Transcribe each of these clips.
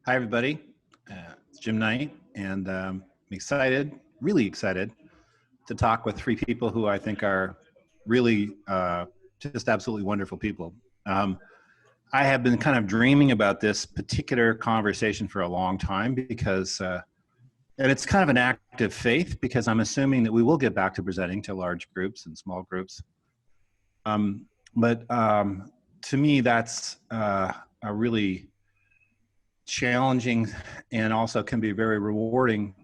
Hi, everybody. It's Jim Knight, and I'm excited, really excited, to talk with three people who I think are really just absolutely wonderful people. I have been kind of dreaming about this particular conversation for a long time because, and it's kind of an act of faith because I'm assuming that we will get back to presenting to large groups and small groups. But to me, that's a really challenging and also can be very rewarding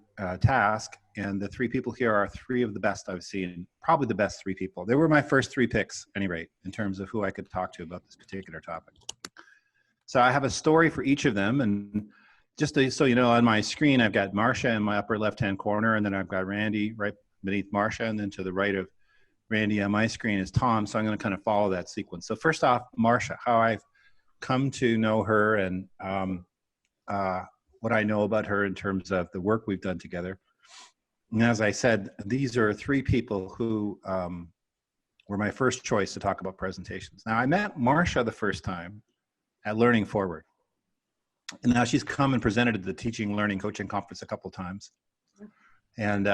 task. And the three people here are three of the best I've seen, probably the best three people. They were my first three picks, at any rate, in terms of who I could talk to about this particular topic. So I have a story for each of them. And just so you know, on my screen, I've got Marcia in my upper left-hand corner, and then I've got Randy right beneath Marcia, and then to the right of Randy on my screen is Tom. So I'm going to kind of follow that sequence. So first off, Marcia, how I've come to know her and what I know about her in terms of the work we've done together. And as I said, these are three people who were my first choice to talk about presentations. Now, I met Marcia the first time at Learning Forward. And now she's come and presented at the Teaching, Learning, Coaching Conference a couple of times. And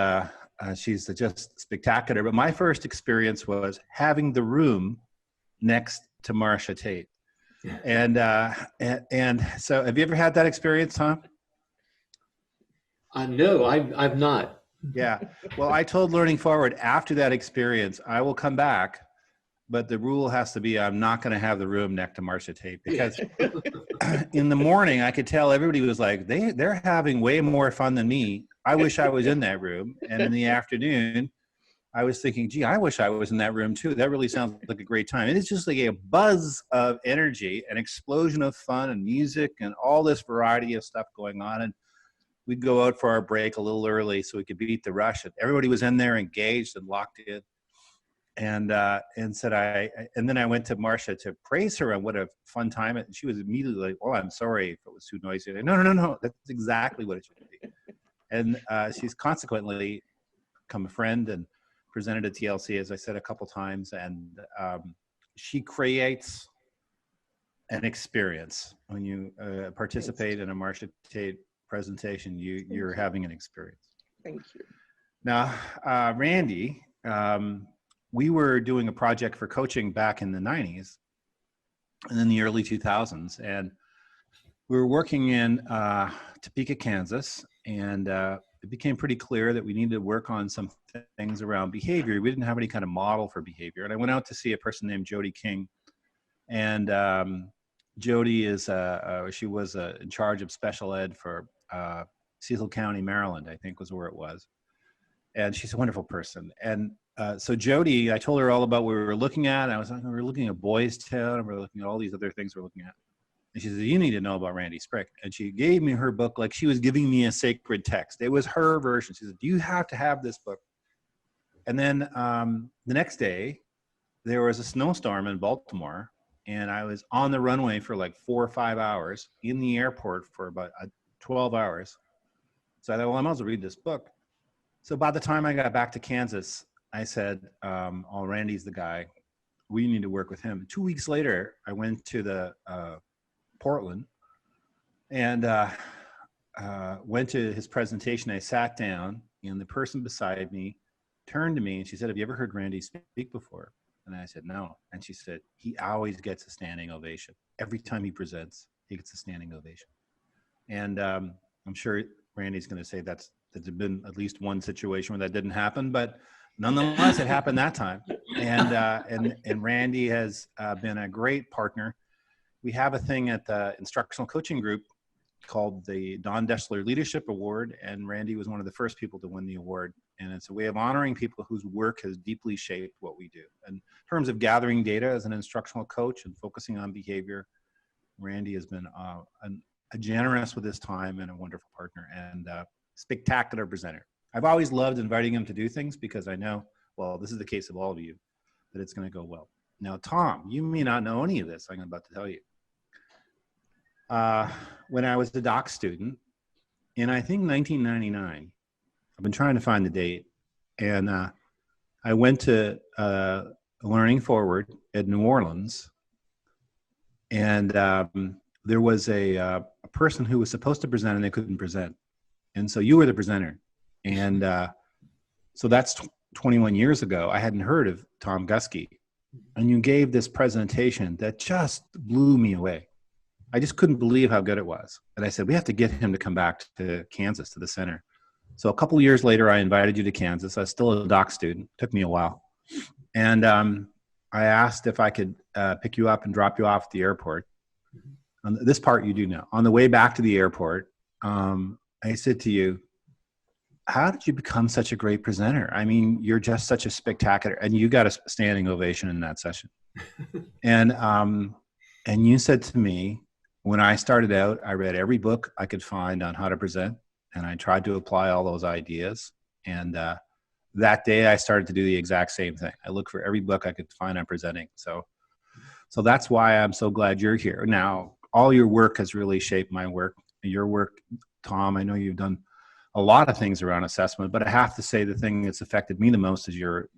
she's just spectacular. But my first experience was having the room next to Marcia Tate. And so have you ever had that experience, Tom? No, I've not. Yeah. Well, I told Learning Forward after that experience, I will come back, but the rule has to be I'm not going to have the room next to Marcia Tate because in the morning I could tell everybody was like, they're having way more fun than me. I wish I was in that room. And in the afternoon, I was thinking, gee, I wish I was in that room too. That really sounds like a great time. And it's just like a buzz of energy, an explosion of fun and music and all this variety of stuff going on. And we'd go out for our break a little early so we could beat the rush. And everybody was in there engaged and locked in. And then I went to Marcia to praise her on what a fun time. And she was immediately like, oh, I'm sorry if it was too noisy. Like, no. That's exactly what it should be. And she's consequently become a friend and presented at TLC, as I said a couple times, and she creates an experience. When you participate in a Marcia Tate presentation, you're having an experience. Thank you. Now, Randy, we were doing a project for coaching back in the 90s and in the early 2000s, and we were working in Topeka, Kansas, and it became pretty clear that we needed to work on some things around behavior. We didn't have any kind of model for behavior. And I went out to see a person named Jody King. And Jody is, she was in charge of special ed for Cecil County, Maryland, I think was where it was. And she's a wonderful person. And so Jody, I told her all about what we were looking at. And I was like, we were looking at Boys Town, and we're looking at all these other things we're looking at. And she said, you need to know about Randy Sprick. And she gave me her book like she was giving me a sacred text. It was her version. She said, do you have to have this book? And then the next day, there was a snowstorm in Baltimore, and I was on the runway for like 4 or 5 hours, in the airport for about 12 hours. So I thought, well, I might as well read this book. So by the time I got back to Kansas, I said, oh, Randy's the guy. We need to work with him. 2 weeks later, I went to the Portland and went to his presentation. I sat down, and the person beside me turned to me and she said, have you ever heard Randy speak before? And I said, no. And she said, he always gets a standing ovation. Every time he presents, he gets a standing ovation. And I'm sure Randy's going to say that's been at least one situation where that didn't happen, but nonetheless, it happened that time. And Randy has been a great partner. We have a thing at the instructional coaching group called the Don Deshler Leadership Award, and Randy was one of the first people to win the award. And it's a way of honoring people whose work has deeply shaped what we do. And in terms of gathering data as an instructional coach and focusing on behavior, Randy has been a generous with his time and a wonderful partner and a spectacular presenter. I've always loved inviting him to do things because I know, well, this is the case of all of you, that it's going to go well. Now, Tom, you may not know any of this I'm about to tell you. When I was a doc student in, I think, 1999, I've been trying to find the date, and I went to Learning Forward at New Orleans, and there was a person who was supposed to present and they couldn't present. And so you were the presenter. And so that's 21 years ago. I hadn't heard of Tom Guskey. And you gave this presentation that just blew me away. I just couldn't believe how good it was. And I said, we have to get him to come back to Kansas, to the center. So a couple of years later, I invited you to Kansas. I was still a doc student. It took me a while. And I asked if I could pick you up and drop you off at the airport. On this part you do know. On the way back to the airport, I said to you, how did you become such a great presenter? I mean, you're just such a spectacular, and you got a standing ovation in that session. And you said to me, when I started out, I read every book I could find on how to present, and I tried to apply all those ideas. And that day I started to do the exact same thing. I looked for every book I could find on presenting. So that's why I'm so glad you're here. Now, all your work has really shaped my work. Your work, Tom, I know you've done a lot of things around assessment, but I have to say the thing that's affected me the most is your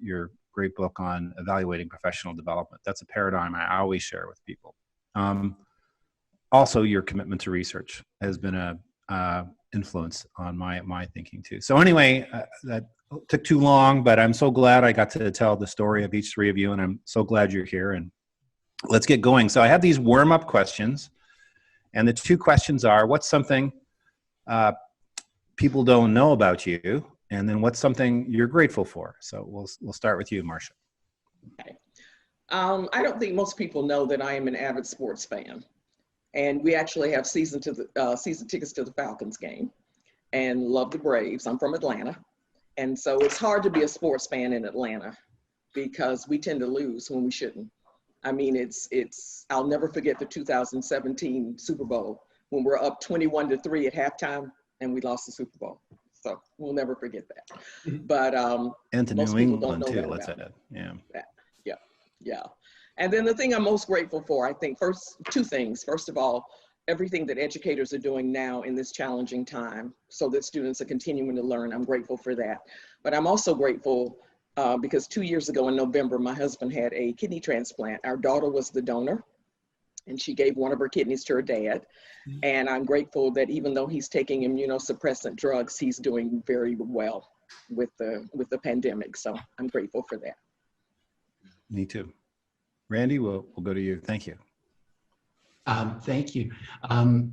great book on evaluating professional development. That's a paradigm I always share with people. Also, your commitment to research has been a influence on my thinking too. So anyway, that took too long, but I'm so glad I got to tell the story of each three of you, and I'm so glad you're here. And let's get going. So I have these warm-up questions, and the two questions are: what's something people don't know about you, and then what's something you're grateful for? So we'll start with you, Marcia. Okay. I don't think most people know that I am an avid sports fan. And we actually have season tickets to the Falcons game and love the Braves. I'm from Atlanta. And so it's hard to be a sports fan in Atlanta because we tend to lose when we shouldn't. I mean, I'll never forget the 2017 Super Bowl when we're up 21-3 at halftime and we lost the Super Bowl. So we'll never forget that. But and to New England too, let's add. Yeah. Yeah. And then the thing I'm most grateful for, I think, two things. First of all, everything that educators are doing now in this challenging time so that students are continuing to learn. I'm grateful for that. But I'm also grateful because 2 years ago in November, my husband had a kidney transplant. Our daughter was the donor, and she gave one of her kidneys to her dad. And I'm grateful that even though he's taking immunosuppressant drugs, he's doing very well with the pandemic. So I'm grateful for that. Me too. Randy, we'll go to you. Thank you. Thank you.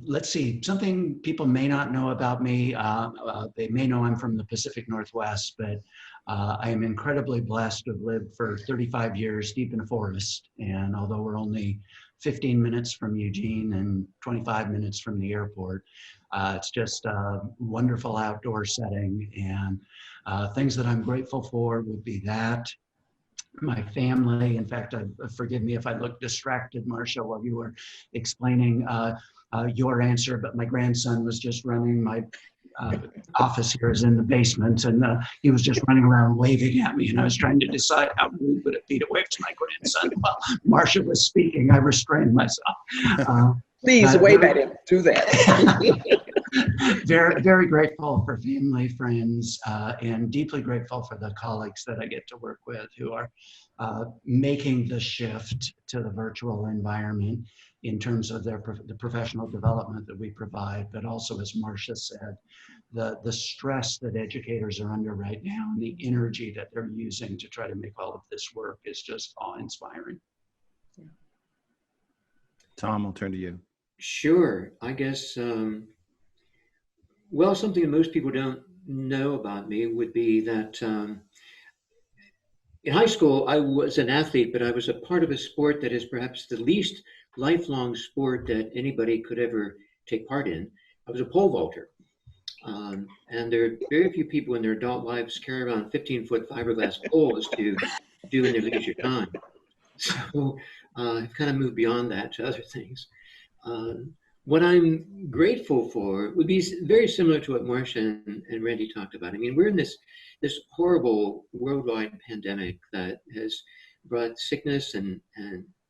Let's see, something people may not know about me. They may know I'm from the Pacific Northwest, but I am incredibly blessed to have lived for 35 years deep in a forest. And although we're only 15 minutes from Eugene and 25 minutes from the airport, it's just a wonderful outdoor setting. And things that I'm grateful for would be that. My family, in fact, forgive me if I look distracted, Marcia, while you were explaining your answer, but my grandson was just running. My office here is in the basement, and he was just running around waving at me, and I was trying to decide how rude would it be to wave to my grandson. While Marcia was speaking, I restrained myself. Please wave at him. Do that. Very, very grateful for family, friends, and deeply grateful for the colleagues that I get to work with who are making the shift to the virtual environment in terms of the professional development that we provide, but also, as Marcia said, the stress that educators are under right now and the energy that they're using to try to make all of this work is just awe-inspiring. Tom, I'll turn to you. Sure. I guess, well, something that most people don't know about me would be that in high school, I was an athlete, but I was a part of a sport that is perhaps the least lifelong sport that anybody could ever take part in. I was a pole vaulter. And there are very few people in their adult lives carry around 15-foot fiberglass poles to do in their leisure time. So I've kind of moved beyond that to other things. What I'm grateful for would be very similar to what Marcia and Randy talked about. I mean, we're in this horrible worldwide pandemic that has brought sickness and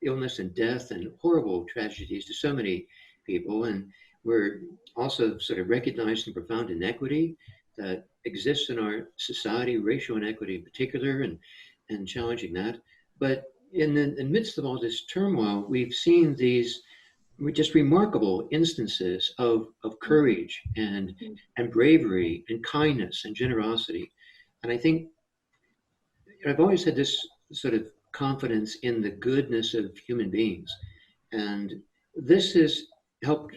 illness and death and horrible tragedies to so many people. And we're also sort of recognizing profound inequity that exists in our society, racial inequity in particular, and challenging that. But in the midst of all this turmoil, we've seen these just remarkable instances of courage and bravery and kindness and generosity. And I think I've always had this sort of confidence in the goodness of human beings. And this has helped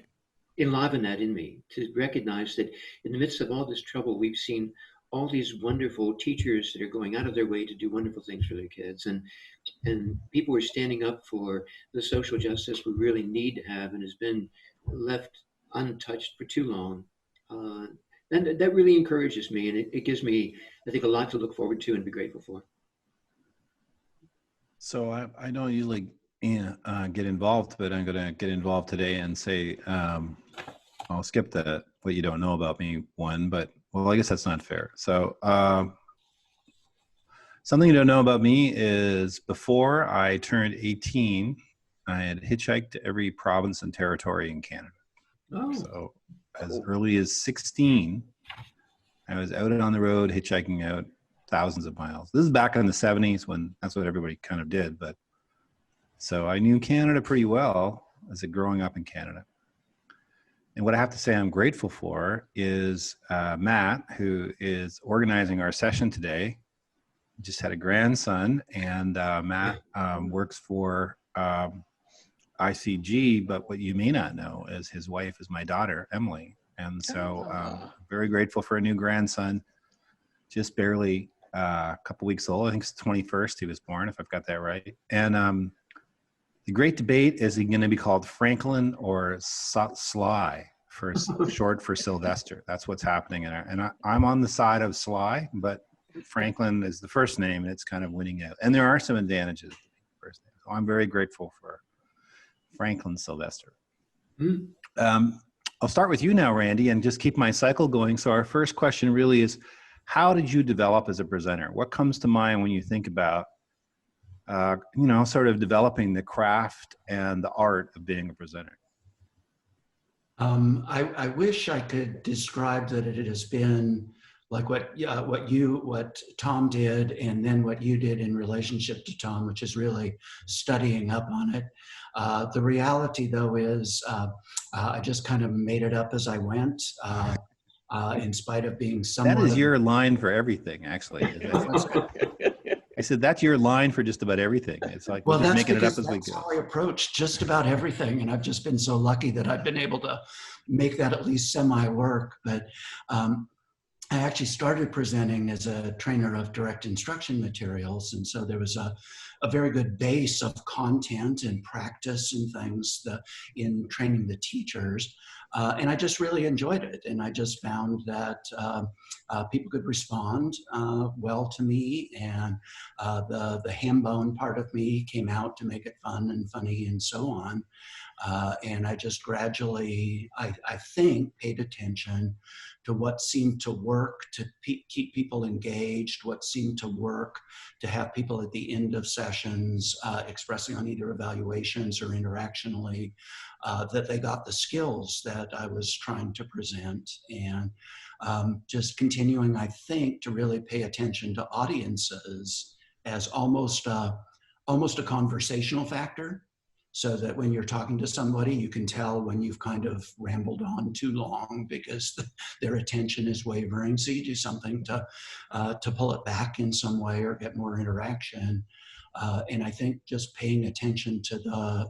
enliven that in me, to recognize that in the midst of all this trouble, we've seen all these wonderful teachers that are going out of their way to do wonderful things for their kids. And people are standing up for the social justice we really need to have and has been left untouched for too long. And that really encourages me, and it gives me, I think, a lot to look forward to and be grateful for. So I don't usually get involved, but I'm going to get involved today and say, I'll skip the what you don't know about me one, but well, I guess that's not fair. So something you don't know about me is before I turned 18, I had hitchhiked to every province and territory in Canada. Oh. So as early as 16, I was out on the road hitchhiking out thousands of miles. This is back in the 70s when that's what everybody kind of did. But so I knew Canada pretty well as a growing up in Canada. And what I have to say I'm grateful for is Matt, who is organizing our session today. Just had a grandson, and Matt works for ICG, but what you may not know is his wife is my daughter, Emily. And so very grateful for a new grandson, just barely a couple weeks old. I think it's the 21st he was born, if I've got that right. And the great debate, is he going to be called Franklin or Sly, for short for Sylvester? That's what's happening. And I'm on the side of Sly, but Franklin is the first name, and it's kind of winning out. And there are some advantages to being the first name. So I'm very grateful for Franklin Sylvester. I'll start with you now, Randy, and just keep my cycle going. So our first question really is, how did you develop as a presenter? What comes to mind when you think about, sort of developing the craft and the art of being a presenter? I wish I could describe that it has been like what Tom did, and then what you did in relationship to Tom, which is really studying up on it. The reality, though, is I just kind of made it up as I went, in spite of being somewhat. That is your line for everything, actually. I said, that's your line for just about everything. It's like, well, we're making it up as we go. That's how I approach just about everything. And I've just been so lucky that I've been able to make that at least semi-work. But I actually started presenting as a trainer of direct instruction materials. And so there was a very good base of content and practice and things in training the teachers. And I just really enjoyed it. And I just found that people could respond well to me. And the ham bone part of me came out to make it fun and funny and so on. And I just gradually, I think, paid attention to what seemed to work to keep people engaged, what seemed to work to have people at the end of sessions expressing on either evaluations or interactionally that they got the skills that I was trying to present. And just continuing, I think, to really pay attention to audiences as almost a conversational factor. So that when you're talking to somebody, you can tell when you've kind of rambled on too long because their attention is wavering. So you do something to pull it back in some way or get more interaction. And I think just paying attention to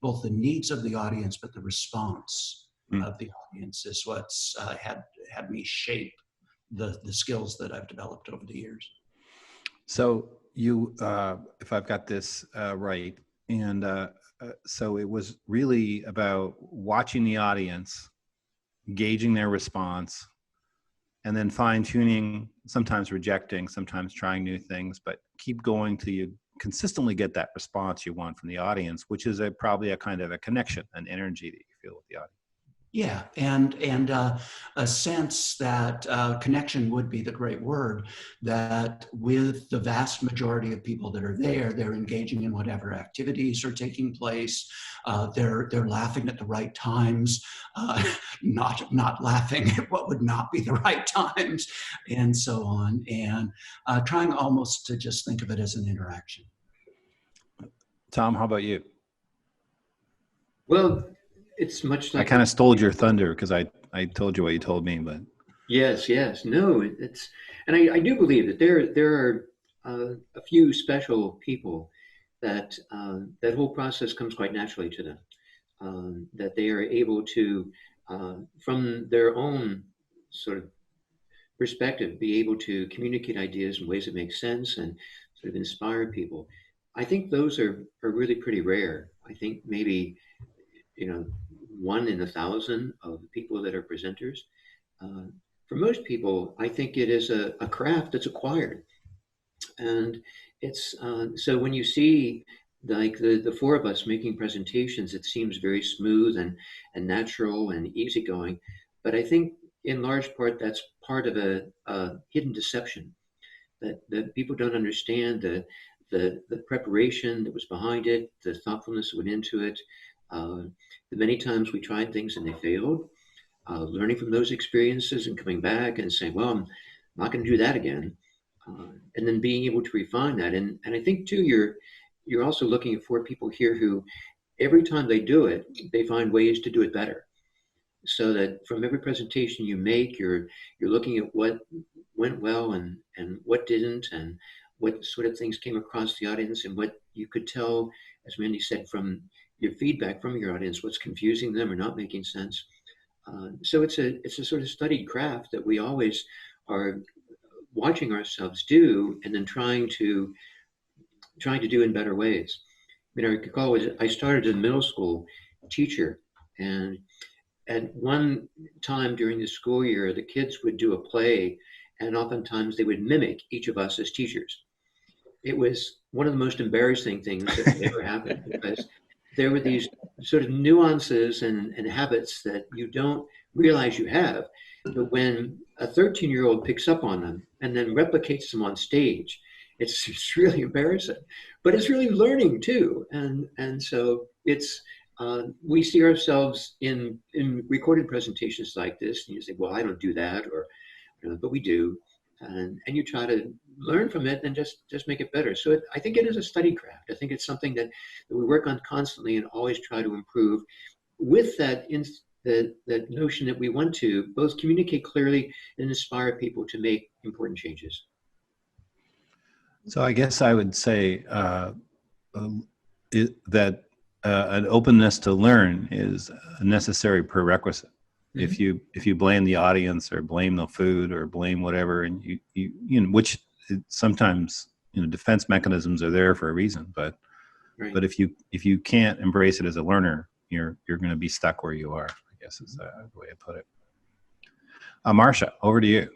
both the needs of the audience, but the response of the audience is what's had me shape the skills that I've developed over the years. So you, if I've got this right, and so it was really about watching the audience, gauging their response, and then fine-tuning, sometimes rejecting, sometimes trying new things, but keep going till you consistently get that response you want from the audience, which is probably a kind of a connection, an energy that you feel with the audience. Yeah, and a sense that connection would be the great word, that with the vast majority of people that are there, they're engaging in whatever activities are taking place. They're laughing at the right times, not laughing at what would not be the right times, and so on. And trying almost to just think of it as an interaction. Tom, how about you? Well, it's much I like kind of stole your thunder because I told you what you told me, but yes, yes. No, it's, and I do believe that there are a few special people that that whole process comes quite naturally to them. That they are able to, from their own sort of perspective, be able to communicate ideas in ways that make sense and sort of inspire people. I think those are really pretty rare. I think maybe, you know, 1 in 1,000 of the people that are presenters. Uh, for most people, I think it is a craft that's acquired. And it's so when you see like the four of us making presentations, it seems very smooth and natural and easygoing. But I think in large part that's part of a hidden deception that people don't understand the preparation that was behind it, the thoughtfulness that went into it. Uh, the many times we tried things and they failed, learning from those experiences and coming back and saying, well, I'm not going to do that again. And then being able to refine that. And I think too, you're also looking for people here who every time they do it, they find ways to do it better. So that from every presentation you make, you're looking at what went well and what didn't, and what sort of things came across the audience, and what you could tell, as Randy said, from your feedback from your audience, what's confusing them or not making sense. So it's a sort of studied craft that we always are watching ourselves do, and then trying to do in better ways. I mean, I recall I started as a middle school teacher, and at one time during the school year, the kids would do a play, and oftentimes they would mimic each of us as teachers. It was one of the most embarrassing things that ever happened, because there were these sort of nuances and habits that you don't realize you have. But when a 13-year-old picks up on them and then replicates them on stage, it's really embarrassing. But it's really learning too. And so it's we see ourselves in recorded presentations like this, and you say, well, I don't do that, or but we do. And you try to learn from it and just make it better. So I think it is a study craft. I think it's something that we work on constantly and always try to improve, with that notion that we want to both communicate clearly and inspire people to make important changes. so I guess I would say that an openness to learn is a necessary prerequisite. Mm-hmm. If you blame the audience or blame the food or blame whatever, and you know, which sometimes defense mechanisms are there for a reason, but right. But if you can't embrace it as a learner, you're going to be stuck where you are, I guess is the way I put it. Marcia, over to you.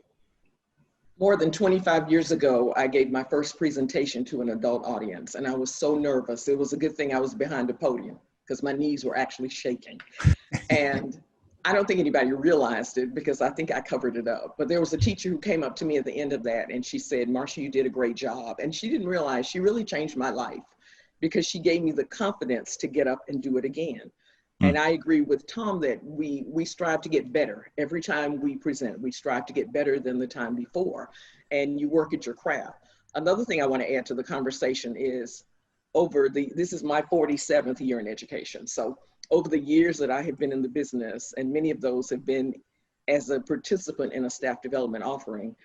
More than 25 years ago, I gave my first presentation to an adult audience, and I was so nervous. It was a good thing I was behind the podium, because my knees were actually shaking. And I don't think anybody realized it, because I think I covered it up. But there was a teacher who came up to me at the end of that, and she said, Marcia, you did a great job. And she didn't realize she really changed my life, because she gave me the confidence to get up and do it again. And I agree with Tom that we strive to get better. Every time we present, we strive to get better than the time before, and you work at your craft. Another thing I want to add to the conversation is this is my 47th year in education. So over the years that I have been in the business, and many of those have been as a participant in a staff development offering,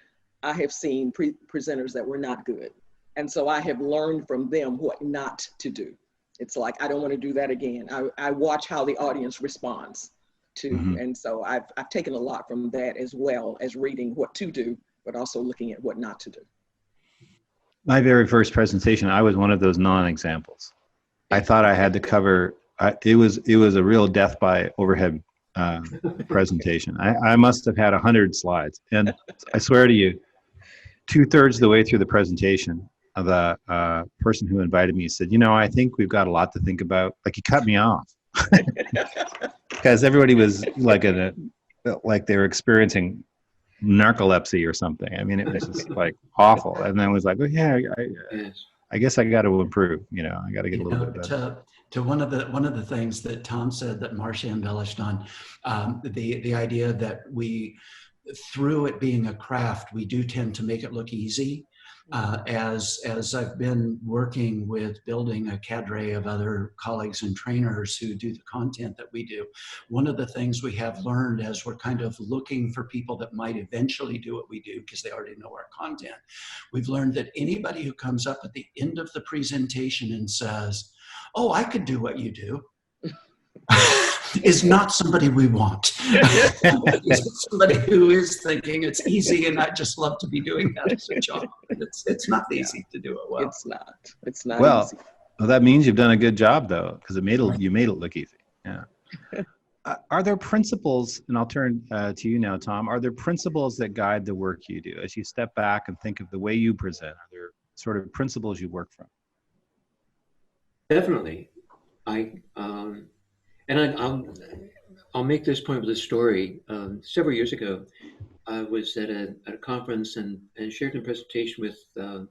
I have seen presenters that were not good. And so I have learned from them what not to do. It's like, I don't want to do that again. I watch how the audience responds to, mm-hmm. And so I've taken a lot from that, as well as reading what to do, but also looking at what not to do. My very first presentation, I was one of those non-examples. I thought I had to cover, it was a real death by overhead presentation. I must have had 100 slides. And I swear to you, 2/3 of the way through the presentation, the person who invited me said, I think we've got a lot to think about. Like, he cut me off because everybody was like they were experiencing narcolepsy or something. I mean, it was just like awful. And then it was like, oh yeah, I guess I got to improve. I got to get a little bit better. To one of the things that Tom said that Marcia embellished on, the idea that we, through it being a craft, we do tend to make it look easy. as I've been working with building a cadre of other colleagues and trainers who do the content that we do, one of the things we have learned as we're kind of looking for people that might eventually do what we do because they already know our content, we've learned that anybody who comes up at the end of the presentation and says, "Oh, I could do what you do," is not somebody we want. It's somebody who is thinking it's easy and I just love to be doing that as a job. It's not easy to do it well. It's not Well, easy. well, that means you've done a good job though, because you made it look easy. Yeah. Are there principles, and I'll turn to you now, Tom, are there principles that guide the work you do? As you step back and think of the way you present, are there sort of principles you work from? Definitely. I'll make this point with a story. Several years ago, I was at a conference and shared a presentation with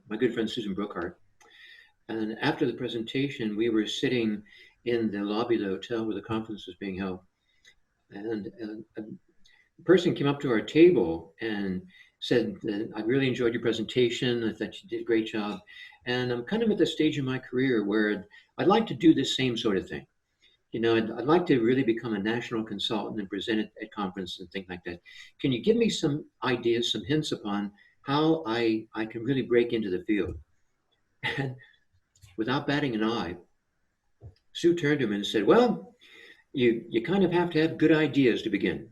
my good friend Susan Brookhart. And after the presentation, we were sitting in the lobby of the hotel where the conference was being held. And a person came up to our table and said that I really enjoyed your presentation. I thought you did a great job. And I'm kind of at the stage in my career where I'd like to do this same sort of thing. You know, I'd like to really become a national consultant and present at conferences and things like that. Can you give me some ideas, some hints upon how I can really break into the field? And without batting an eye, Sue turned to him and said, "Well, you kind of have to have good ideas to begin."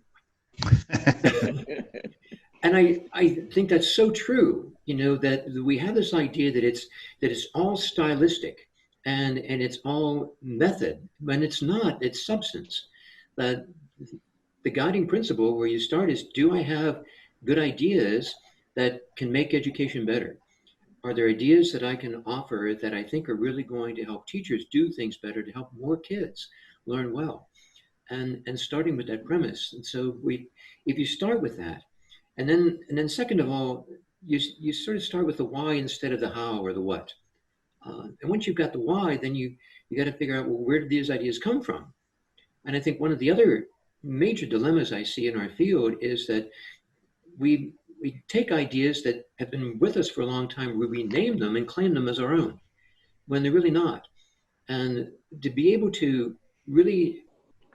And I think that's so true, you know, that we have this idea that it's all stylistic and it's all method, but it's not, it's substance. That the guiding principle where you start is, do I have good ideas that can make education better? Are there ideas that I can offer that I think are really going to help teachers do things better, to help more kids learn well? And starting with that premise. And so if you start with that, and then second of all, you sort of start with the why instead of the how or the what. And once you've got the why, then you got to figure out, well, where did these ideas come from? And I think one of the other major dilemmas I see in our field is that we take ideas that have been with us for a long time, we rename them and claim them as our own, when they're really not. And to be able to really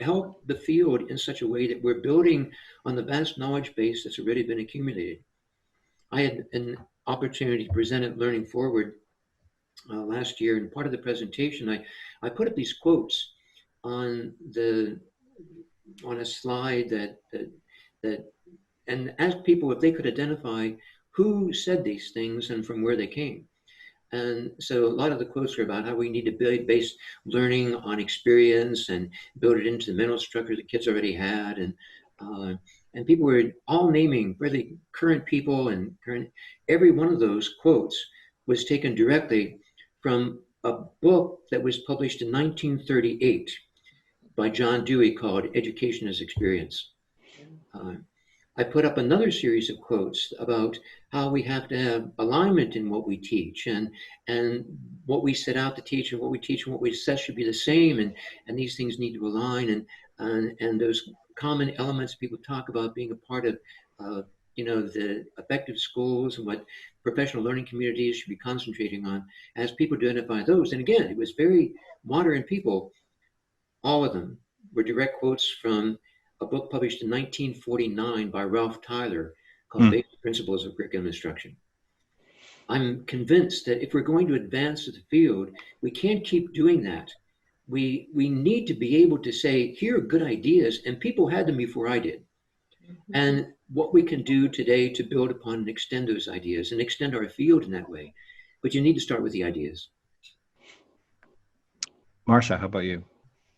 help the field in such a way that we're building on the vast knowledge base that's already been accumulated. I had an opportunity to present at Learning Forward last year, and part of the presentation, I put up these quotes on a slide that and asked people if they could identify who said these things and from where they came. And so a lot of the quotes are about how we need to base learning on experience and build it into the mental structure the kids already had. And people were all naming really current people, and every one of those quotes was taken directly from a book that was published in 1938 by John Dewey called Education as Experience. I put up another series of quotes about how we have to have alignment in what we teach, and what we set out to teach and what we teach and what we set should be the same, and these things need to align, and those common elements people talk about being a part of the effective schools and what professional learning communities should be concentrating on. As people identify those, and again, it was very modern people, all of them were direct quotes from a book published in 1949 by Ralph Tyler called Basic Principles of Curriculum Instruction. I'm convinced that if we're going to advance the field, we can't keep doing that. We need to be able to say, here are good ideas, and people had them before I did. And what we can do today to build upon and extend those ideas and extend our field in that way. But you need to start with the ideas. Marcia, how about you?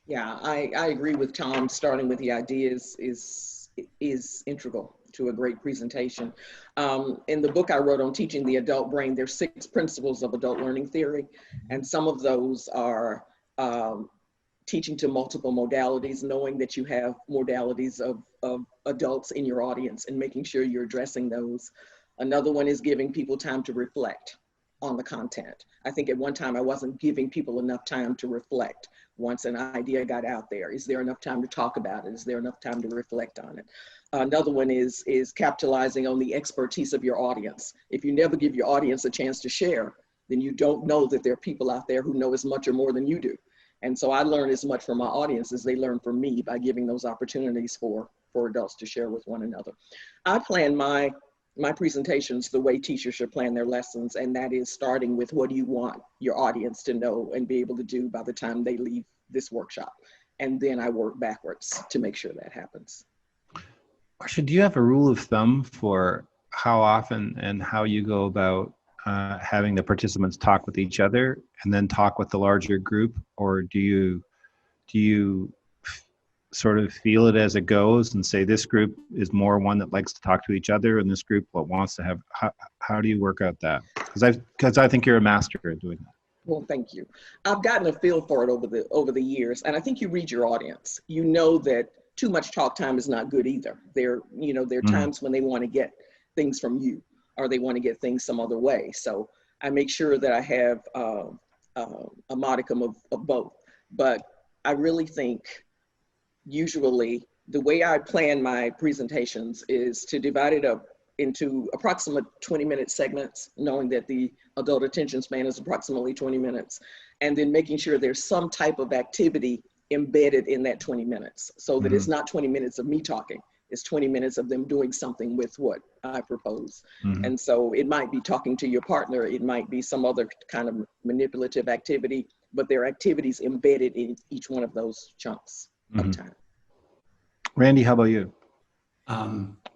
Yeah, I agree with Tom. Starting with the ideas is integral to a great presentation. In the book I wrote on teaching the adult brain, there's 6 principles of adult learning theory, and some of those are teaching to multiple modalities, knowing that you have modalities of adults in your audience and making sure you're addressing those. Another one is giving people time to reflect. on the content. I think at one time I wasn't giving people enough time to reflect. Once an idea got out there, is there enough time to talk about it? Is there enough time to reflect on it? Another one is capitalizing on the expertise of your audience. If you never give your audience a chance to share, then you don't know that there are people out there who know as much or more than you do. And so I learn as much from my audience as they learn from me by giving those opportunities for adults to share with one another. I plan my presentations the way teachers should plan their lessons, and that is starting with what do you want your audience to know and be able to do by the time they leave this workshop. And then I work backwards to make sure that happens. Marcia, do you have a rule of thumb for how often and how you go about having the participants talk with each other and then talk with the larger group? Or do you sort of feel it as it goes and say this group is more one that likes to talk to each other and this group what wants to have, how do you work out that? Because I think you're a master at doing that. Well, thank you. I've gotten a feel for it over the years, and I think you read your audience. You know that too much talk time is not good either. There are times when they want to get things from you, or they want to get things some other way. So I make sure that I have a modicum of both. But I really think usually the way I plan my presentations is to divide it up into approximate 20-minute segments, knowing that the adult attention span is approximately 20 minutes, and then making sure there's some type of activity embedded in that 20 minutes so that it's not 20 minutes of me talking. It's 20 minutes of them doing something with what I propose. And so it might be talking to your partner, it might be some other kind of manipulative activity, but there are activities embedded in each one of those chunks of time. Randy, how about you?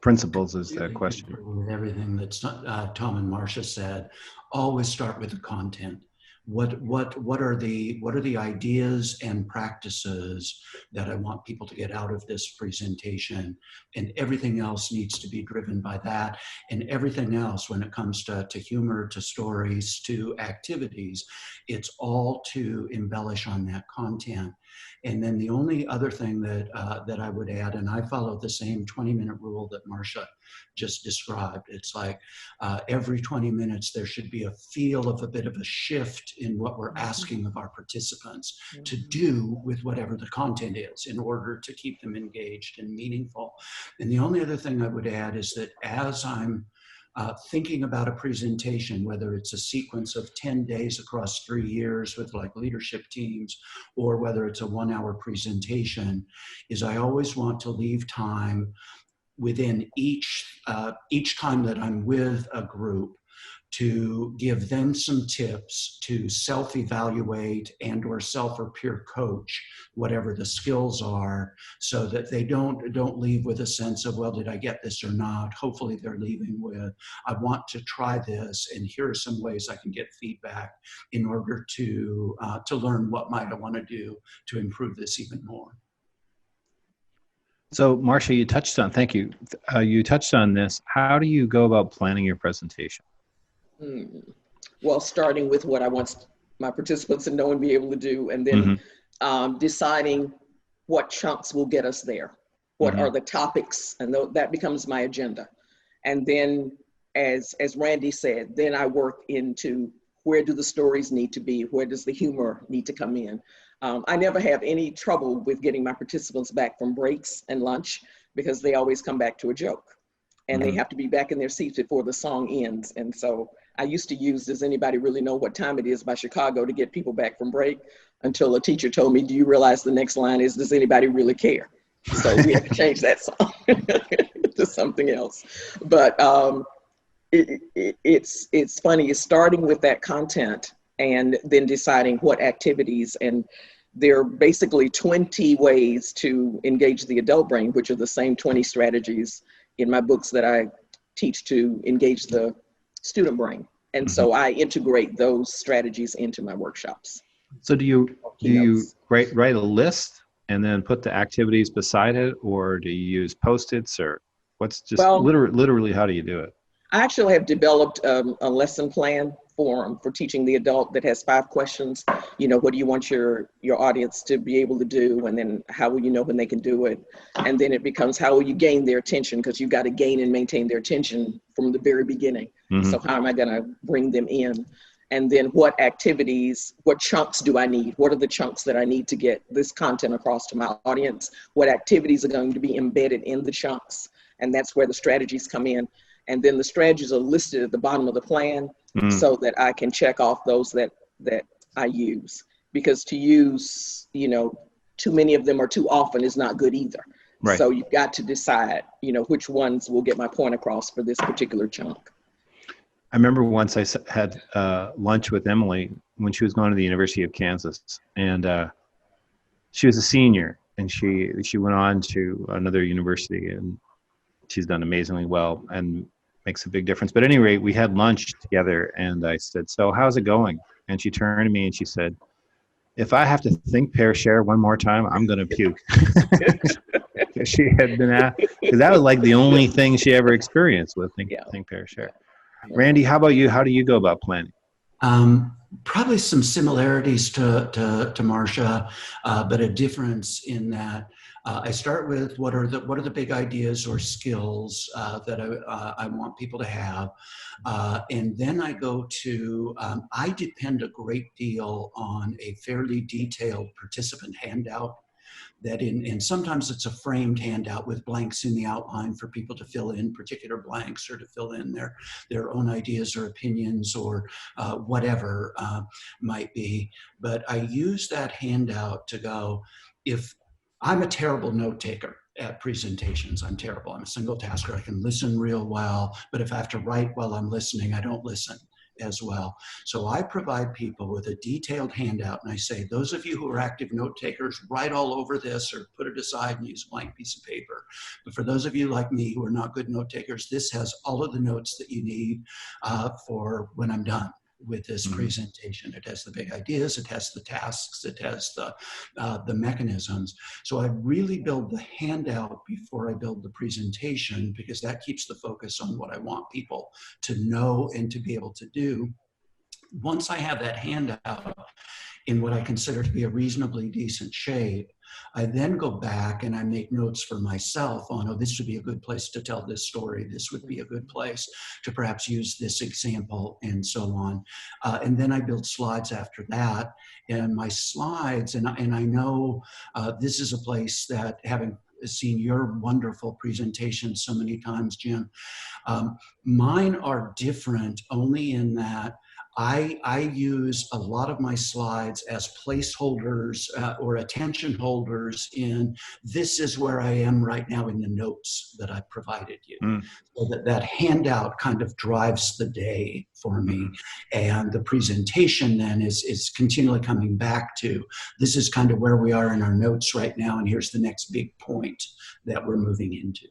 Principles is the question. With everything that Tom and Marcia said, always start with the content. What are the ideas and practices that I want people to get out of this presentation, and everything else needs to be driven by that, and everything else when it comes to humor, to stories, to activities, it's all to embellish on that content. And then the only other thing that I would add, and I follow the same 20-minute rule that Marcia just described. It's like every 20 minutes there should be a feel of a bit of a shift in what we're asking of our participants to do with whatever the content is in order to keep them engaged and meaningful. And the only other thing I would add is that as I'm thinking about a presentation, whether it's a sequence of 10 days across 3 years with like leadership teams, or whether it's a 1-hour presentation, is I always want to leave time within each time that I'm with a group to give them some tips to self-evaluate and or self or peer coach whatever the skills are, so that they don't leave with a sense of, well, did I get this or not? Hopefully they're leaving with, I want to try this, and here are some ways I can get feedback in order to learn what might I want to do to improve this even more. So Marcia, you touched on, thank you. You touched on this. How do you go about planning your presentation? Well, starting with what I want my participants to know and be able to do, and then deciding what chunks will get us there. What are the topics, and that becomes my agenda. And then, as Randy said, then I work into where do the stories need to be, where does the humor need to come in. I never have any trouble with getting my participants back from breaks and lunch, because they always come back to a joke. And they have to be back in their seats before the song ends. And so I used to use, does anybody really know what time it is by Chicago to get people back from break, until a teacher told me, do you realize the next line is, does anybody really care? So we had to change that song to something else. But it's funny, it's starting with that content and then deciding what activities, and there are basically 20 ways to engage the adult brain, which are the same 20 strategies in my books that I teach to engage the student brain. And so I integrate those strategies into my workshops. So do you write a list and then put the activities beside it, or do you use Post-its, or what's just literally how do you do it? I actually have developed a lesson plan for teaching the adult that has 5 questions. You know, what do you want your audience to be able to do? And then how will you know when they can do it? And then it becomes, how will you gain their attention? Because you've got to gain and maintain their attention from the very beginning. So how am I going to bring them in? and then what activities, what chunks do I need? What are the chunks that I need to get this content across to my audience? What activities are going to be embedded in the chunks? And that's where the strategies come in. And then the strategies are listed at the bottom of the plan so that I can check off those that I use. Because to use, too many of them or too often is not good either. Right. So you've got to decide, which ones will get my point across for this particular chunk. I remember once I had lunch with Emily when she was going to the University of Kansas, and she was a senior, and she went on to another university, and she's done amazingly well and makes a big difference. But at any rate, we had lunch together, and I said, "So how's it going?" And she turned to me and she said, "If I have to think, pair, share one more time, I'm going to puke." She had been asked, because that was like the only thing she ever experienced with think, pair, share. Randy, how about you? How do you go about planning? Probably some similarities to Marcia, but a difference in that I start with what are the big ideas or skills that I want people to have, and then I go to I depend a great deal on a fairly detailed participant handout. And sometimes it's a framed handout with blanks in the outline for people to fill in particular blanks or to fill in their own ideas or opinions or whatever might be. But I use that handout to go, if I'm a terrible note taker at presentations, I'm terrible. I'm a single tasker. I can listen real well, but if I have to write while I'm listening, I don't listen as well. So I provide people with a detailed handout, and I say, those of you who are active note takers, write all over this or put it aside and use a blank piece of paper. But for those of you like me who are not good note takers, this has all of the notes that you need for when I'm done with this presentation. It has the big ideas, it has the tasks, it has the mechanisms. So I really build the handout before I build the presentation, because that keeps the focus on what I want people to know and to be able to do. Once I have that handout in what I consider to be a reasonably decent shape, I then go back and I make notes for myself on, oh, this would be a good place to tell this story. This would be a good place to perhaps use this example, and so on. And then I build slides after that. And my slides, and I know this is a place that, having seen your wonderful presentation so many times, Jim, mine are different only in that I use a lot of my slides as placeholders or attention holders in, this is where I am right now in the notes that I've provided you. So that handout kind of drives the day for me. And the presentation then is continually coming back to, this is kind of where we are in our notes right now, and here's the next big point that we're moving into.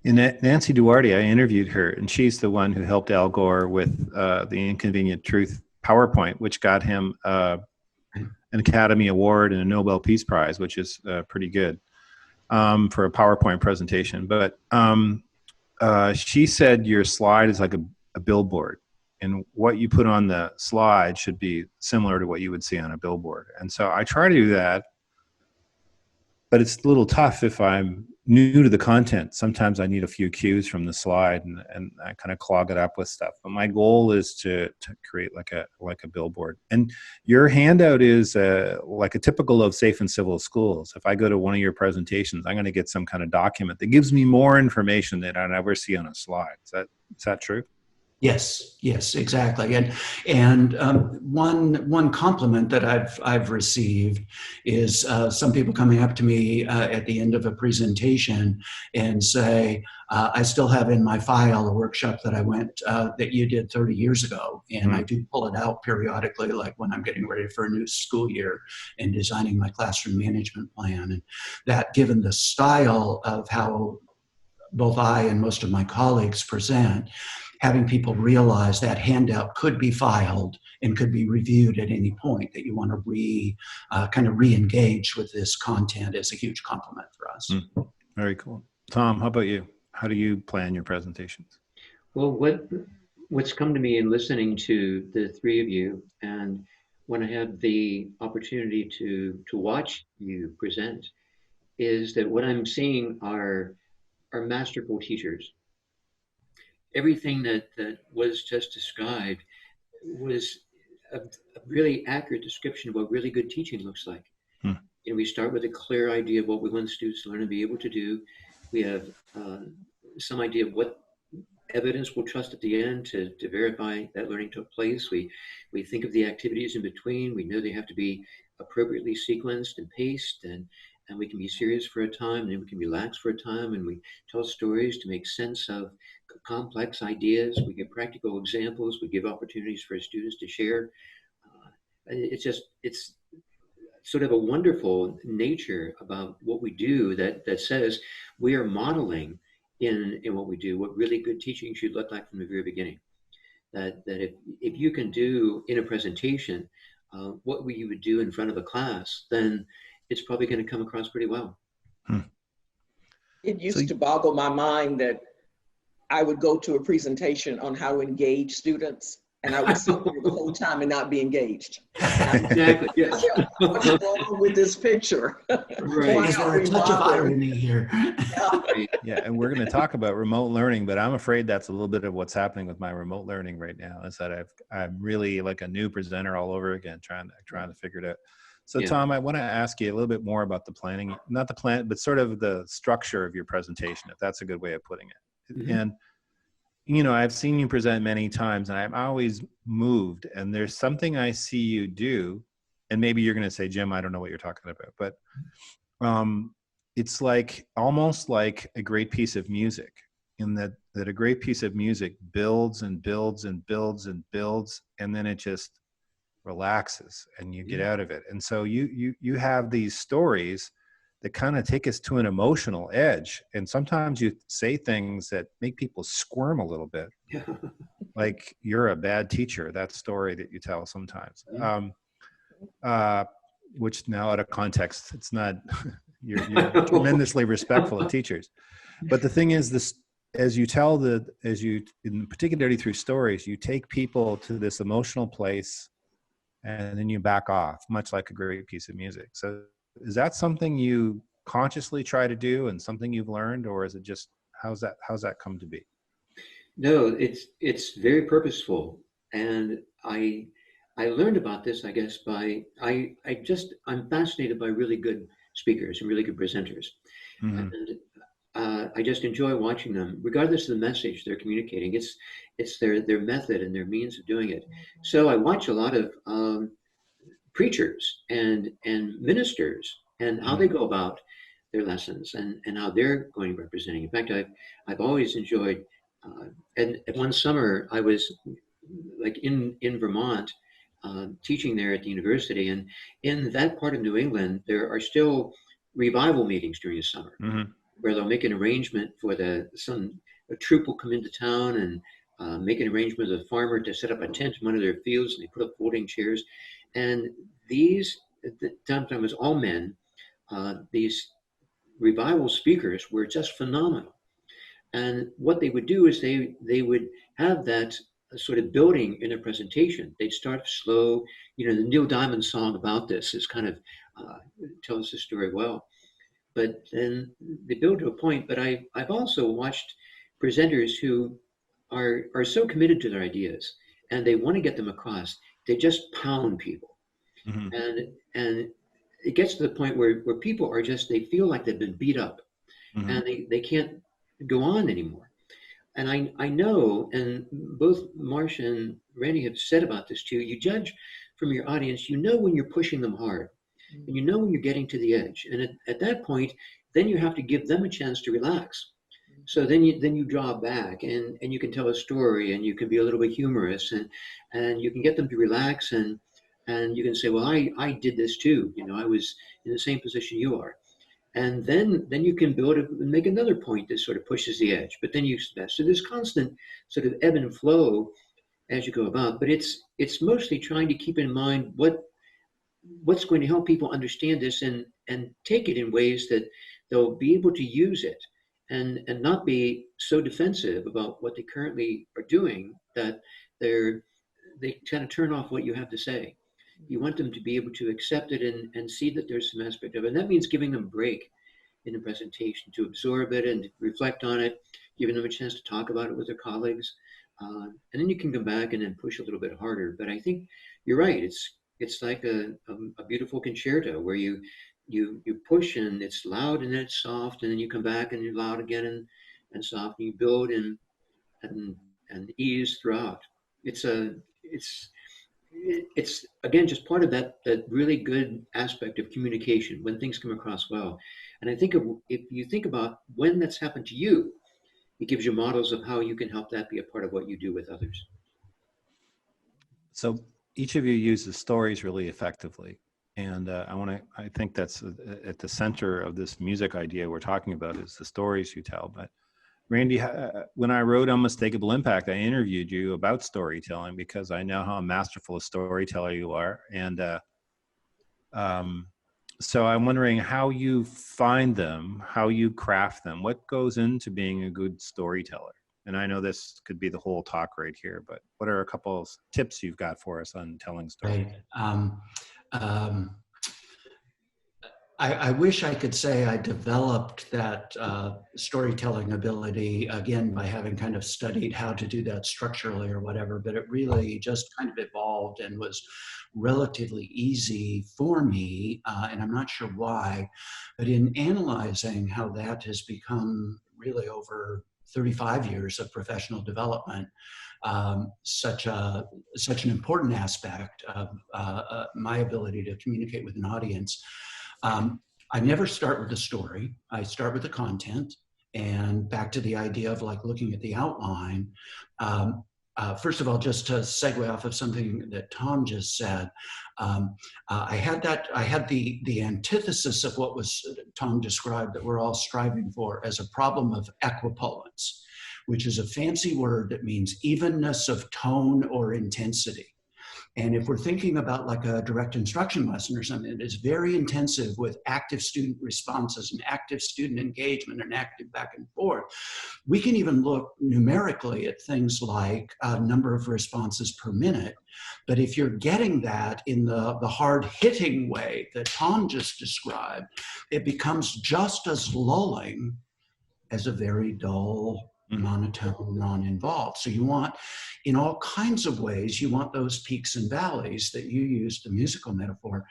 In Nancy Duarte, I interviewed her, and she's the one who helped Al Gore with the Inconvenient Truth PowerPoint, which got him an Academy Award and a Nobel Peace Prize, which is pretty good for a PowerPoint presentation. But she said your slide is like a billboard, and what you put on the slide should be similar to what you would see on a billboard. And so I try to do that, but it's a little tough if I'm new to the content. Sometimes I need a few cues from the slide, and I kind of clog it up with stuff. But my goal is to create like a billboard. And your handout is like a typical of Safe and Civil Schools. If I go to one of your presentations, I'm going to get some kind of document that gives me more information that I never see on a slide. Is that true? Yes, exactly. And one compliment that I've received is some people coming up to me at the end of a presentation and say, I still have in my file a workshop that I went that you did 30 years ago, and I do pull it out periodically, like when I'm getting ready for a new school year and designing my classroom management plan. And that, given the style of how both I and most of my colleagues present, having people realize that handout could be filed and could be reviewed at any point that you want to kind of re-engage with this content is a huge compliment for us. Very cool. Tom, how about you? How do you plan your presentations? Well, what's come to me in listening to the three of you, and when I had the opportunity to watch you present, is that what I'm seeing are masterful teachers. Everything that was just described was a really accurate description of what really good teaching looks like. And we start with a clear idea of what we want students to learn and be able to do. We have some idea of what evidence we'll trust at the end to verify that learning took place. We think of the activities in between. We know they have to be appropriately sequenced and paced, and we can be serious for a time, and then we can relax for a time, and we tell stories to make sense of complex ideas. We give practical examples. We give opportunities for students to share. It's sort of a wonderful nature about what we do that says we are modeling in what we do what really good teaching should look like from the very beginning. That if you can do in a presentation what you would do in front of a class, then it's probably going to come across pretty well. It used to boggle my mind that I would go to a presentation on how to engage students, and I would sit there the whole time and not be engaged. Exactly. Yes. What's wrong with this picture? Right. Is there a touch of irony here? Yeah, and we're going to talk about remote learning, but I'm afraid that's a little bit of what's happening with my remote learning right now. Is that I'm really like a new presenter all over again, trying to figure it out. So Yeah. Tom, I want to ask you a little bit more about the planning, not the plan, but sort of the structure of your presentation, if that's a good way of putting it. Mm-hmm. And you know, I've seen you present many times, and I'm always moved. And there's something I see you do, and maybe you're going to say, Jim, I don't know what you're talking about, but it's like almost like a great piece of music, in that a great piece of music builds and builds and builds and builds, and then it just relaxes, and you get out of it. And so you have these stories that kind of take us to an emotional edge. And sometimes you say things that make people squirm a little bit. Like you're a bad teacher, that story that you tell sometimes. Which now out of context, it's not, you're tremendously respectful of teachers. But the thing is, this, as you tell in particularly through stories, you take people to this emotional place and then you back off, much like a great piece of music. So is that something you consciously try to do and something you've learned, or is it just, how's that come to be? No, it's very purposeful. And I learned about this, I guess, I'm fascinated by really good speakers and really good presenters. Mm-hmm. And I just enjoy watching them, regardless of the message they're communicating. It's their method and their means of doing it. So I watch a lot of preachers and ministers and how they go about their lessons and how they're going to representing. In fact, I've always enjoyed, and one summer I was like in Vermont, teaching there at the university, and in that part of New England, there are still revival meetings during the summer, where they'll make an arrangement for a troop will come into town and make an arrangement with a farmer to set up a tent in one of their fields, and they put up folding chairs. And these, at the time it was all men, these revival speakers were just phenomenal. And what they would do is they would have that sort of building in a presentation. They'd start slow. You know, the Neil Diamond song about this is kind of tells the story well. But then they build to a point. But I've also watched presenters who are so committed to their ideas and they want to get them across. They just pound people. Mm-hmm. And it gets to the point where people are just, they feel like they've been beat up, mm-hmm. and they can't go on anymore. And I know, and both Marcia and Randy have said about this too, you judge from your audience, you know when you're pushing them hard, and you know when you're getting to the edge. And at that point, then you have to give them a chance to relax. So then you draw back and you can tell a story and you can be a little bit humorous and you can get them to relax and you can say, well, I did this too. You know, I was in the same position you are. And then you can build and make another point that sort of pushes the edge. But then so there's constant sort of ebb and flow as you go about. But it's mostly trying to keep in mind what's going to help people understand this and take it in ways that they'll be able to use it and not be so defensive about what they currently are doing that they kind of turn off what you have to say. You want them to be able to accept it and see that there's some aspect of it. And that means giving them a break in the presentation to absorb it and reflect on it, giving them a chance to talk about it with their colleagues. and then you can come back and then push a little bit harder. But I think you're right. It's like a beautiful concerto where you push and it's loud and then it's soft, and then you come back and you're loud again and soft, and you build and and ease throughout. It's a it's again just part of that really good aspect of communication when things come across well. And I think if you think about when that's happened to you, it gives you models of how you can help that be a part of what you do with others. So each of you uses stories really effectively. And I think that's at the center of this music idea we're talking about is the stories you tell. But Randy, when I wrote Unmistakable Impact, I interviewed you about storytelling because I know how masterful a storyteller you are. And so I'm wondering how you find them, how you craft them, what goes into being a good storyteller? And I know this could be the whole talk right here, but what are a couple of tips you've got for us on telling stories? Right. I wish I could say I developed that storytelling ability, again, by having kind of studied how to do that structurally or whatever, but it really just kind of evolved and was relatively easy for me, and I'm not sure why, but in analyzing how that has become really over 35 years of professional development, such an important aspect of my ability to communicate with an audience. I never start with the story. I start with the content, and back to the idea of like looking at the outline. First of all, just to segue off of something that Tom just said, I had the antithesis of what was Tom described that we're all striving for as a problem of equipollence, which is a fancy word that means evenness of tone or intensity. And if we're thinking about like a direct instruction lesson or something, it is very intensive with active student responses and active student engagement and active back and forth. We can even look numerically at things like number of responses per minute. But if you're getting that in the hard hitting way that Tom just described, it becomes just as lulling as a very dull, monotone, non-involved. So you want, in all kinds of ways, you want those peaks and valleys that you used. The musical metaphor,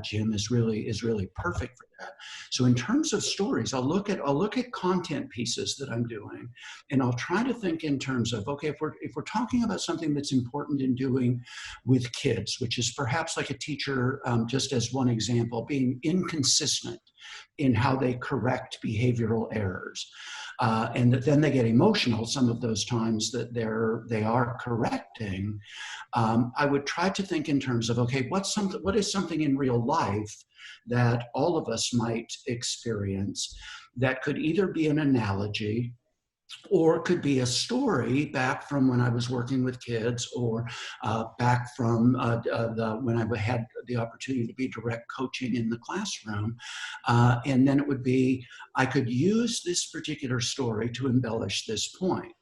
Jim, is really perfect for that. So in terms of stories, I'll look at content pieces that I'm doing, and I'll try to think in terms of, okay, if we're talking about something that's important in doing with kids, which is perhaps like a teacher, just as one example, being inconsistent in how they correct behavioral errors. And that then they get emotional some of those times that they are correcting. I would try to think in terms of, okay, what is something in real life that all of us might experience that could either be an analogy or it could be a story back from when I was working with kids, or back from when I had the opportunity to be direct coaching in the classroom. And then it would be, I could use this particular story to embellish this point.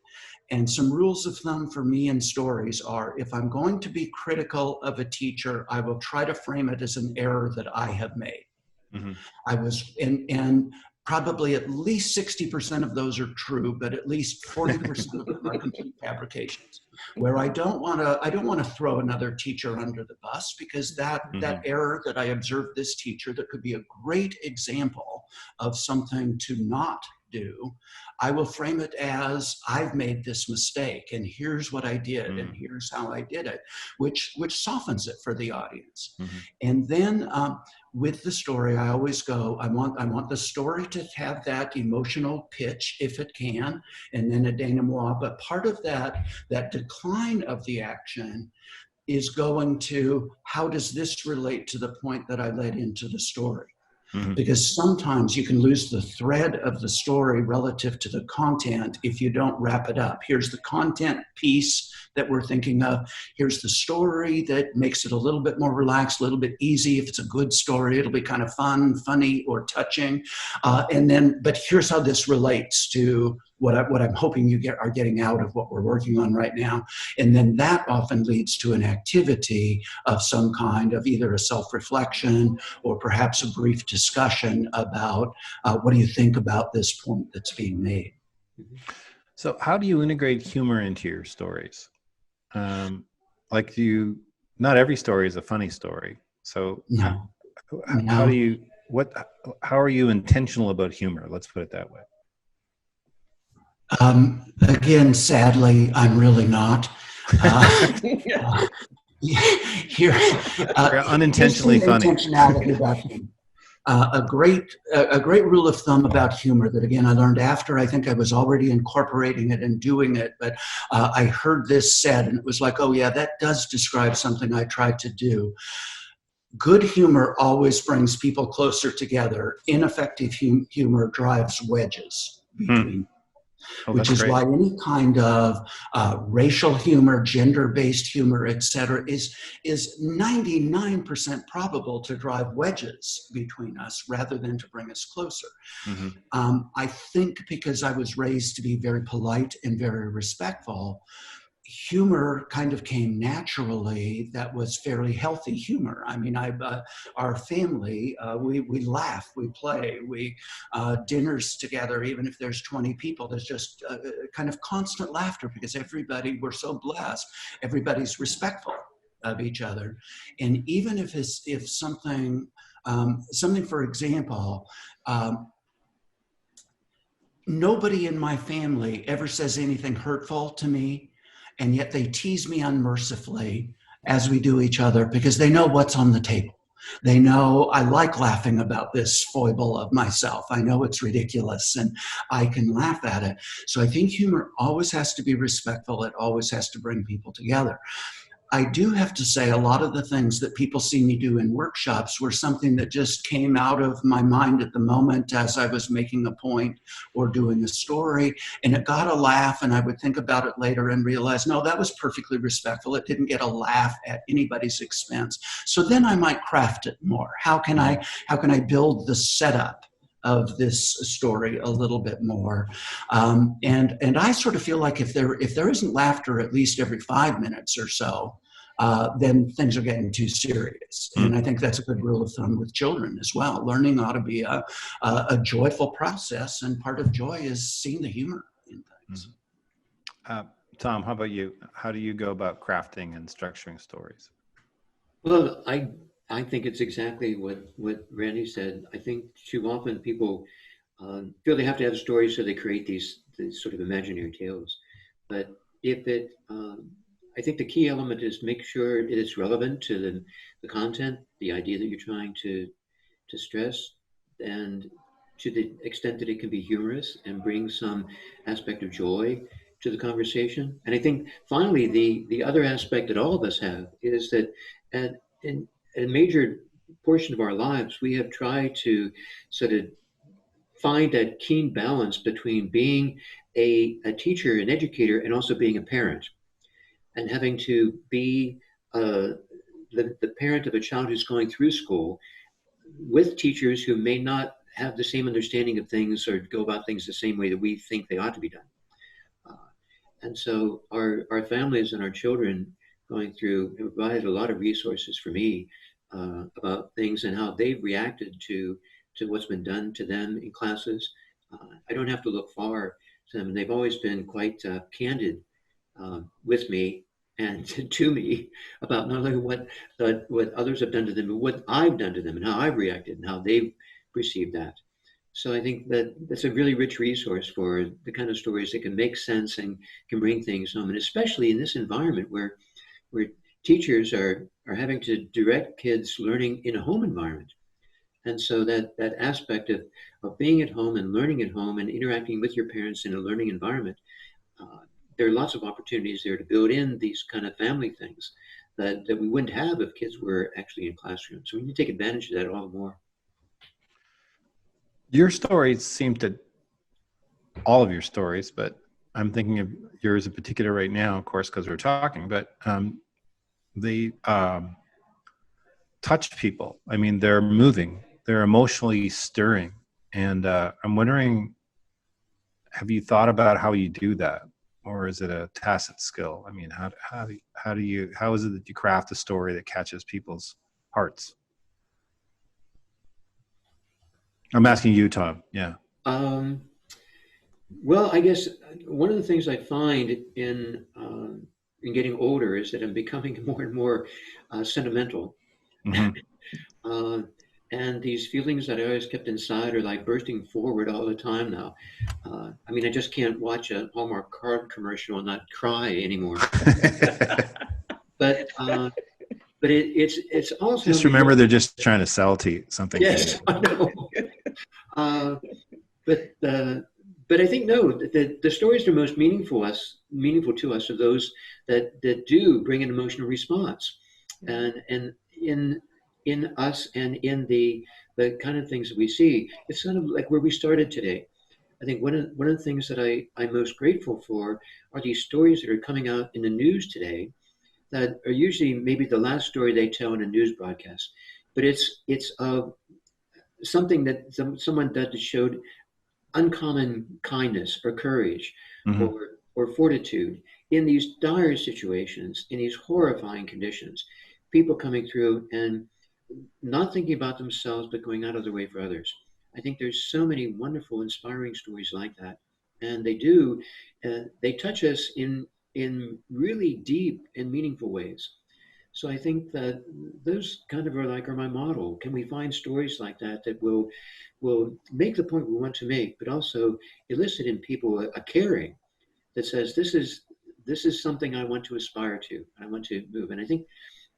And some rules of thumb for me in stories are, if I'm going to be critical of a teacher, I will try to frame it as an error that I have made. Mm-hmm. And probably at least 60% of those are true, but at least 40% of them are complete fabrications. Where I don't want to throw another teacher under the bus, because that error that I observed this teacher, that could be a great example of something to not do, I will frame it as, I've made this mistake, and here's what I did, and here's how I did it, which softens it for the audience. And then with the story, I always go, I want the story to have that emotional pitch if it can, and then a denouement. But part of that decline of the action is going to, how does this relate to the point that I led into the story? Because sometimes you can lose the thread of the story relative to the content if you don't wrap it up. Here's the content piece that we're thinking of. Here's the story that makes it a little bit more relaxed, a little bit easy. If it's a good story, it'll be kind of fun, funny, or touching. But here's how this relates to what I'm hoping you are getting out of what we're working on right now. And then that often leads to an activity of some kind, of either a self-reflection or perhaps a brief discussion about what do you think about this point that's being made. So how do you integrate humor into your stories? Like not every story is a funny story. So No, how do no. you, how are you intentional about humor? Let's put it that way. Again, sadly, I'm really not. Uh, here, You're here's unintentionally some funny. intentionality about humor. A great rule of thumb about humor that again I learned after I think I was already incorporating it and doing it, but I heard this said and it was like, oh yeah, that does describe something I tried to do. Good humor always brings people closer together. Ineffective humor drives wedges between, Oh, which that's is great. why any kind of racial humor, gender-based humor, etc., is 99% probable to drive wedges between us rather than to bring us closer. Mm-hmm. I think because I was raised to be very polite and very respectful, humor kind of came naturally. That was fairly healthy humor. I mean, our family, we laugh, we play, we dinners together, even if there's 20 people, there's just kind of constant laughter because we're so blessed, everybody's respectful of each other. And even if something, for example, nobody in my family ever says anything hurtful to me, and yet they tease me unmercifully as we do each other because they know what's on the table. They know I like laughing about this foible of myself. I know it's ridiculous and I can laugh at it. So I think humor always has to be respectful. It always has to bring people together. I do have to say a lot of the things that people see me do in workshops were something that just came out of my mind at the moment as I was making a point or doing a story, and it got a laugh, and I would think about it later and realize, no, that was perfectly respectful. It didn't get a laugh at anybody's expense. So then I might craft it more. How can I build the setup of this story a little bit more, and I sort of feel like if there isn't laughter at least every 5 minutes or so, then things are getting too serious. And I think that's a good rule of thumb with children as well. Learning ought to be a joyful process, and part of joy is seeing the humor in things. Tom, how about you? How do you go about crafting and structuring stories? Well, I think it's exactly what Randy said. I think too often people feel they have to have stories, so they create these sort of imaginary tales. But if it, I think the key element is make sure it is relevant to the content, the idea that you're trying to stress, and to the extent that it can be humorous and bring some aspect of joy to the conversation. And I think finally, the other aspect that all of us have is that at, in, at a major portion of our lives, we have tried to sort of find that keen balance between being a teacher, an educator, and also being a parent, and having to be the parent of a child who's going through school with teachers who may not have the same understanding of things or go about things the same way that we think they ought to be done. Uh, and so our families and our children going through provided a lot of resources for me about things and how they've reacted to what's been done to them in classes. I don't have to look far to them. They've always been quite candid with me and to me about not only what others have done to them, but what I've done to them and how I've reacted and how they've perceived that. So I think that that's a really rich resource for the kind of stories that can make sense and can bring things home, and especially in this environment where teachers are having to direct kids learning in a home environment. And so that aspect of being at home and learning at home and interacting with your parents in a learning environment, uh, there are lots of opportunities there to build in these kind of family things that we wouldn't have if kids were actually in classrooms. So we need to take advantage of that all the more. Your stories seem to, all of your stories, but I'm thinking of yours in particular right now, of course, because we're talking, but they touch people. I mean, they're moving, they're emotionally stirring. And I'm wondering, have you thought about how you do that? Or is it a tacit skill? I mean, how is it that you craft a story that catches people's hearts? I'm asking you, Tom. Yeah. Um, Well, I guess one of the things I find in getting older is that I'm becoming more and more sentimental. Hmm. Uh, and these feelings that I always kept inside are like bursting forward all the time now. I mean, I just can't watch a Hallmark card commercial and not cry anymore. But it's also Just remember, they're just trying to sell to you something to you. yes, I know. Uh, but but I think no, the stories that are most meaningful to us are those that do bring an emotional response, and in us and in the kind of things that we see. It's kind of like where we started today. I think one of the things that I'm most grateful for are these stories that are coming out in the news today that are usually maybe the last story they tell in a news broadcast, but it's something that someone does that showed uncommon kindness or courage Hmm. or fortitude in these dire situations, in these horrifying conditions, people coming through and not thinking about themselves but going out of their way for others. I think there's so many wonderful, inspiring stories like that, and they touch us in really deep and meaningful ways. So I think that those kind of are my model. Can we find stories like that that will make the point we want to make, but also elicit in people a caring that says this is something I want to aspire to. I want to move. And I think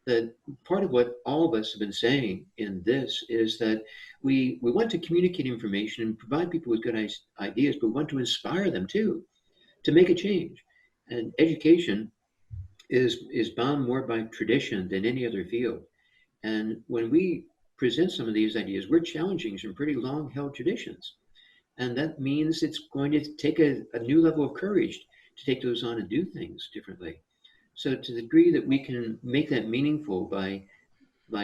that part of what all of us have been saying in this is that we want to communicate information and provide people with good ideas, but we want to inspire them too to make a change. And education is bound more by tradition than any other field. And when we present some of these ideas, we're challenging some pretty long held traditions. And that means it's going to take a new level of courage to take those on and do things differently. So, to the degree that we can make that meaningful by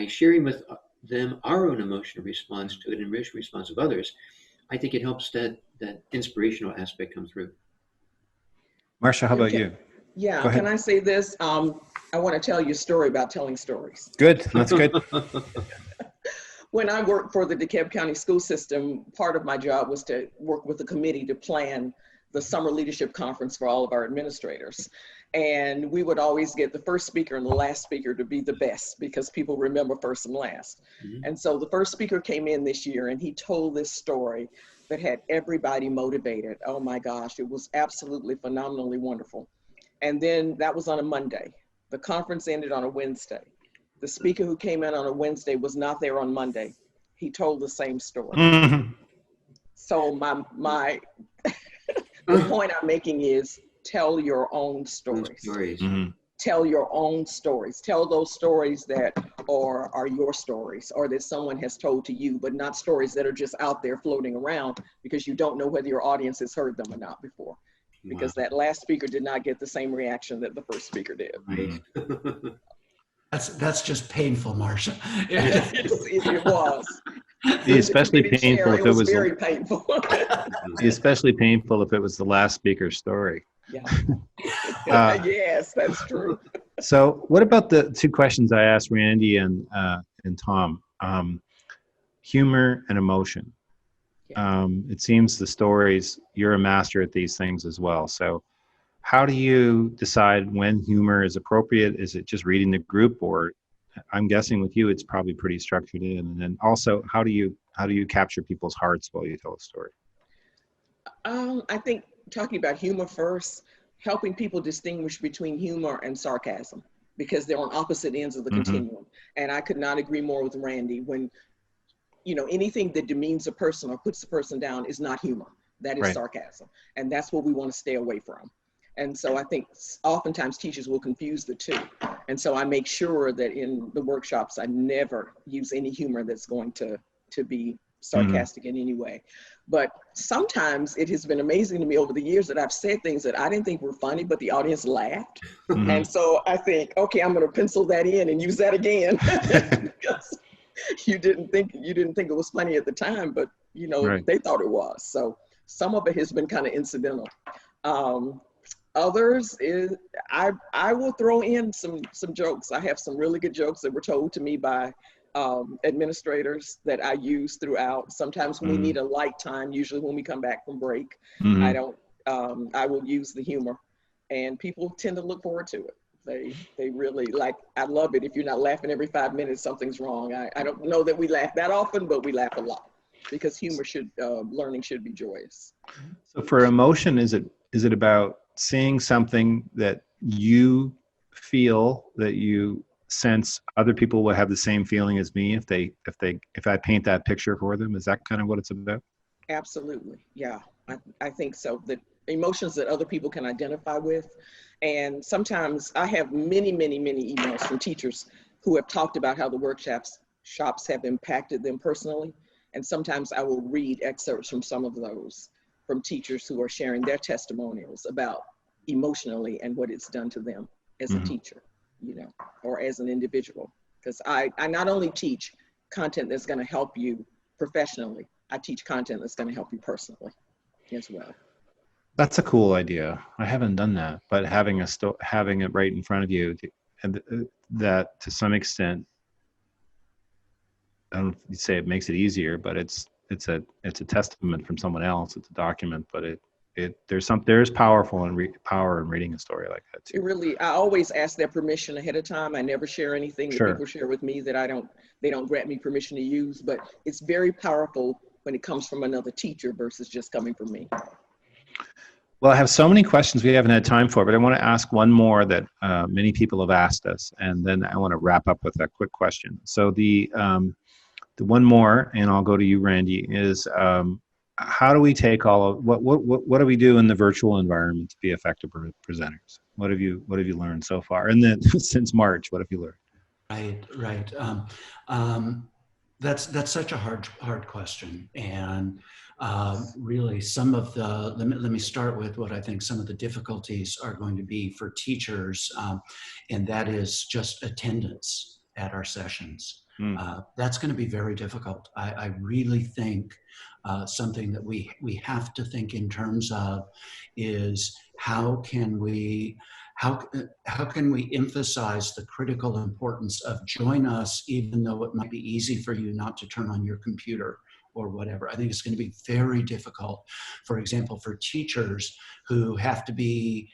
sharing with them our own emotional response to an emotional response of others, I think it helps that inspirational aspect come through. Marcia, how And about you? yeah, Go can ahead. I say this? I want to tell you a story about telling stories. Good. That's good. When I worked for the DeKalb County school system, part of my job was to work with the committee to plan the summer leadership conference for all of our administrators. And we would always get the first speaker and the last speaker to be the best because people remember first and last. Mhm. And so the first speaker came in this year and he told this story that had everybody motivated. Oh my gosh, it was absolutely phenomenally wonderful. And then that was on a Monday. The conference ended on a Wednesday. The speaker who came in on a Wednesday was not there on Monday. He told the same story. Mhm. So the point I'm making is tell your own Those stories. stories. Mhm. Tell your own stories. Tell those stories that are your stories or that someone has told to you, but not stories that are just out there floating around because you don't know whether your audience has heard them or not before. Wow. Because that last speaker did not get the same reaction that the first speaker did. Right. That's just painful, Marcia. It was. Especially painful It if it was was very painful. especially painful if it was the last speaker's story. Yeah. Uh, Yes, that's true. So, what about the two questions I asked Randy and Tom? Humor and emotion. It seems the stories, you're a master at these things as well. So, how do you decide when humor is appropriate? Is it just reading the group, or I'm guessing with you, it's probably pretty structured in. And then also, how do you capture people's hearts while you tell a story? I think talking about humor first, helping people distinguish between humor and sarcasm because they're on opposite ends of the Mm-hmm. continuum. And I could not agree more with Randy. When, anything that demeans a person or puts a person down is not humor. That is Right. sarcasm. And that's what we want to stay away from. And so I think oftentimes teachers will confuse the two. And so I make sure that in the workshops, I never use any humor that's going to be sarcastic in any way. But sometimes it has been amazing to me over the years that I've said things that I didn't think were funny, but the audience laughed. Mm-hmm. And so I think, okay, I'm going to pencil that in and use that again. Because you didn't think it was funny at the time, but Right. they thought it was. So some of it has been kind of incidental. Others is I will throw in some jokes. I have some really good jokes that were told to me by administrators that I use throughout. Sometimes when we need a light time, usually when we come back from break, I don't, I will use the humor, and people tend to look forward to it. They really like, I love it. If you're not laughing every 5 minutes, something's wrong. I don't know that we laugh that often, but we laugh a lot because humor should, learning should be joyous. So for emotion, is it about seeing something that you feel, that you sense other people will have the same feeling as me if I paint that picture for them? Is that kind of what it's about? Absolutely. Yeah, I think so. The emotions that other people can identify with. And sometimes I have many emails from teachers who have talked about how the workshops have impacted them personally. And sometimes I will read excerpts from some of those from teachers who are sharing their testimonials about emotionally and what it's done to them as a teacher, or as an individual. Because I not only teach content that's going to help you professionally, I teach content that's going to help you personally as well. That's a cool idea. I haven't done that, but having it right in front of you, and that to some extent, I don't know if you'd say it makes it easier, but it's a testament from someone else. It's a document, but there's power in reading a story like that too. It really, I always ask their permission ahead of time. I never share anything that people share with me that they don't grant me permission to use, but it's very powerful when it comes from another teacher versus just coming from me. Well, I have so many questions we haven't had time for, but I want to ask one more that many people have asked us, and then I want to wrap up with a quick question. So the one more, and I'll go to you, Randy, is how do we take what do we do in the virtual environment to be effective presenters? What have you learned so far? And then since March, what have you learned? Right. That's such a hard question, and really some of the let me start with what I think some of the difficulties are going to be for teachers, and that is just attendance at our sessions. That's going to be very difficult. I really think something that we have to think in terms of is how can we emphasize the critical importance of join us, even though it might be easy for you not to turn on your computer or whatever. I think it's going to be very difficult, for example, for teachers who have to be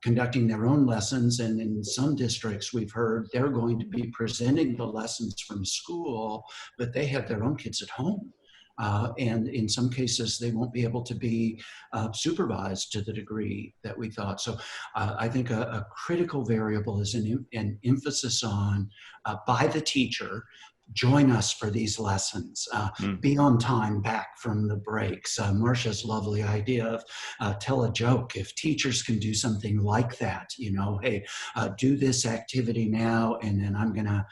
conducting their own lessons, and in some districts we've heard they're going to be presenting the lessons from school, but they have their own kids at home. And in some cases, they won't be able to be supervised to the degree that we thought. So I think a critical variable is an emphasis on, by the teacher, join us for these lessons. Be on time back from the breaks. Marcia's lovely idea of tell a joke. If teachers can do something like that, hey, do this activity now, and then I'm going to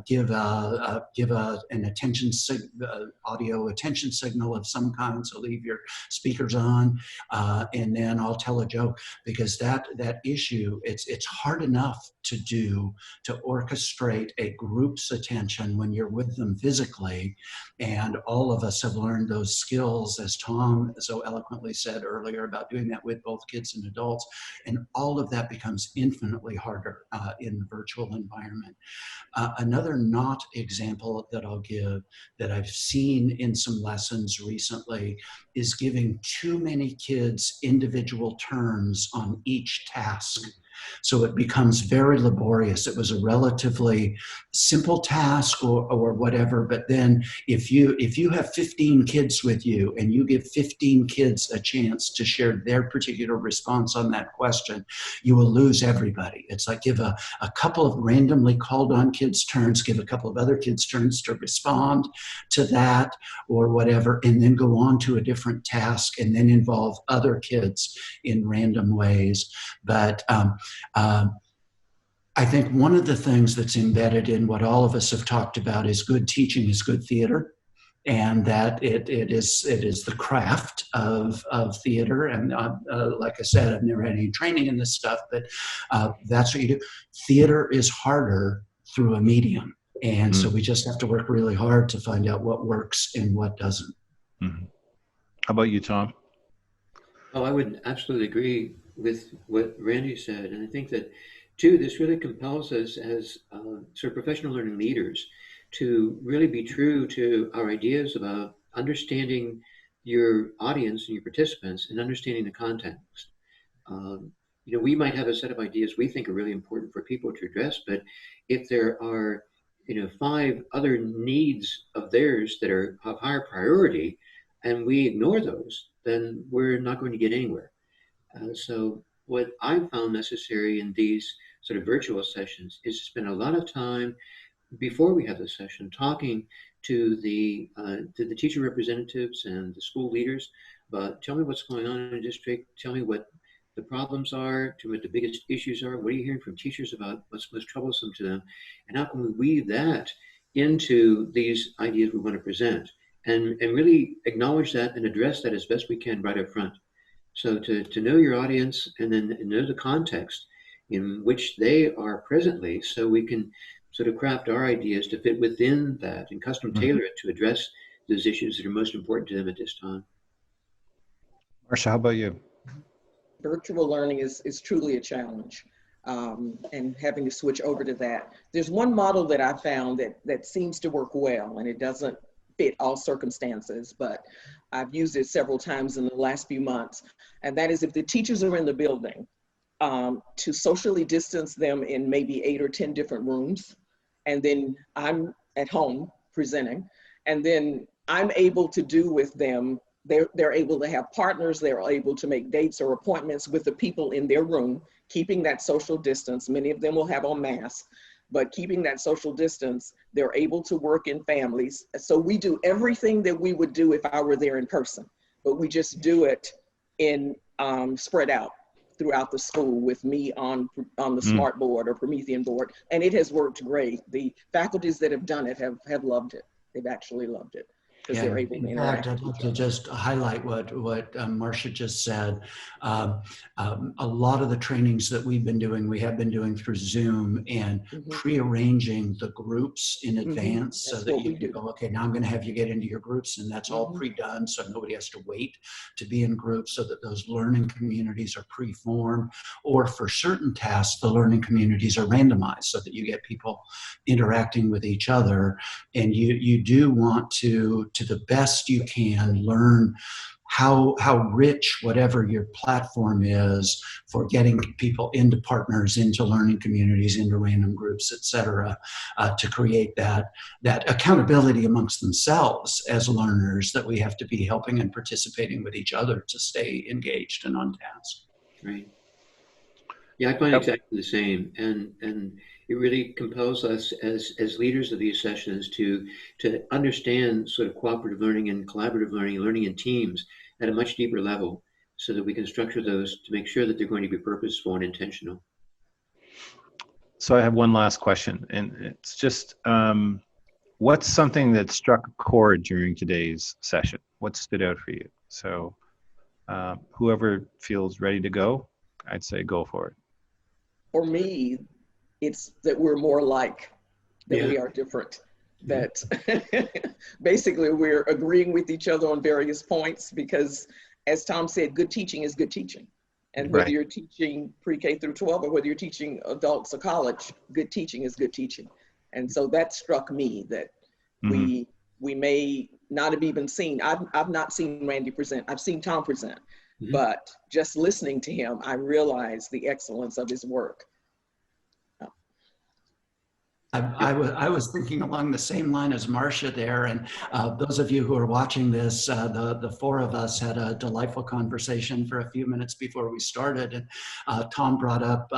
give an attention audio attention signal of some kind. So leave your speakers on, and then I'll tell a joke, because that issue, it's hard enough to orchestrate a group's attention when you're with them physically. And all of us have learned those skills, as Tom so eloquently said earlier, about doing that with both kids and adults. And all of that becomes infinitely harder in the virtual environment. Another not example that I'll give that I've seen in some lessons recently is giving too many kids individual turns on each task. So it becomes very laborious. It was a relatively simple task or whatever, but then if you have 15 kids with you and you give 15 kids a chance to share their particular response on that question, you will lose everybody. It's like give a couple of randomly called on kids turns, give a couple of other kids turns to respond to that or whatever, and then go on to a different task and then involve other kids in random ways. But I think one of the things that's embedded in what all of us have talked about is good teaching is good theater, and that it is the craft of theater. And like I said, I've never had any training in this stuff, but that's what you do. Theater is harder through a medium, and so we just have to work really hard to find out what works and what doesn't. Mm-hmm. How about you, Tom? Oh, I would absolutely agree with what Randy said. And I think that, too, this really compels us as sort of professional learning leaders to really be true to our ideas about understanding your audience and your participants and understanding the context. We might have a set of ideas we think are really important for people to address, but if there are, 5 other needs of theirs that are of higher priority, and we ignore those, then we're not going to get anywhere. So what I found necessary in these sort of virtual sessions is to spend a lot of time before we have the session talking to the teacher representatives and the school leaders about, tell me what's going on in the district, tell me what the problems are, to what the biggest issues are, what are you hearing from teachers about what's most troublesome to them, and how can we weave that into these ideas we want to present, and really acknowledge that and address that as best we can right up front. So to know your audience and then know the context in which they are presently, so we can sort of craft our ideas to fit within that and custom tailor it to address those issues that are most important to them at this time. Marcia, how about you? Virtual learning is truly a challenge, and having to switch over to that. There's one model that I found that seems to work well, and it doesn't fit all circumstances, but I've used it several times in the last few months, and that is if the teachers are in the building, to socially distance them in maybe 8 or 10 different rooms, and then I'm at home presenting, and then I'm able to do with them, they're able to have partners, they're able to make dates or appointments with the people in their room, keeping that social distance. Many of them will have on masks, but keeping that social distance, they're able to work in families. So we do everything that we would do if I were there in person, but we just do it in spread out throughout the school with me on the smart board or Promethean board. And it has worked great. The faculties that have done it have loved it. They've actually loved it, because they're able to interact. In fact, I'd like to just highlight what Marcia just said. A lot of the trainings that we have been doing through Zoom and pre-arranging the groups in advance so that you can go, okay, now I'm going to have you get into your groups, and that's all pre-done, so nobody has to wait to be in groups, so that those learning communities are pre-formed, or for certain tasks, the learning communities are randomized so that you get people interacting with each other, and you do want to the best you can, learn how rich whatever your platform is for getting people into partners, into learning communities, into random groups, etc., to create that accountability amongst themselves as learners, that we have to be helping and participating with each other to stay engaged and on task. Right. Yeah, I find exactly the same, and it really compels us as leaders of these sessions to understand sort of cooperative learning and collaborative learning in teams at a much deeper level, so that we can structure those to make sure that they're going to be purposeful and intentional. So I have one last question, and it's just, what's something that struck a chord during today's session? What stood out for you? So whoever feels ready to go, I'd say go for it. For me, it's that we're more alike than we are different. That basically we're agreeing with each other on various points, because as Tom said, good teaching is good teaching. And whether you're teaching pre-K through 12 or whether you're teaching adults or college, good teaching is good teaching. And so that struck me, that we may not have even seen, I've not seen Randy present, I've seen Tom present, but just listening to him, I realized the excellence of his work. I was thinking along the same line as Marcia there, and those of you who are watching this, the 4 of us had a delightful conversation for a few minutes before we started, and Tom brought up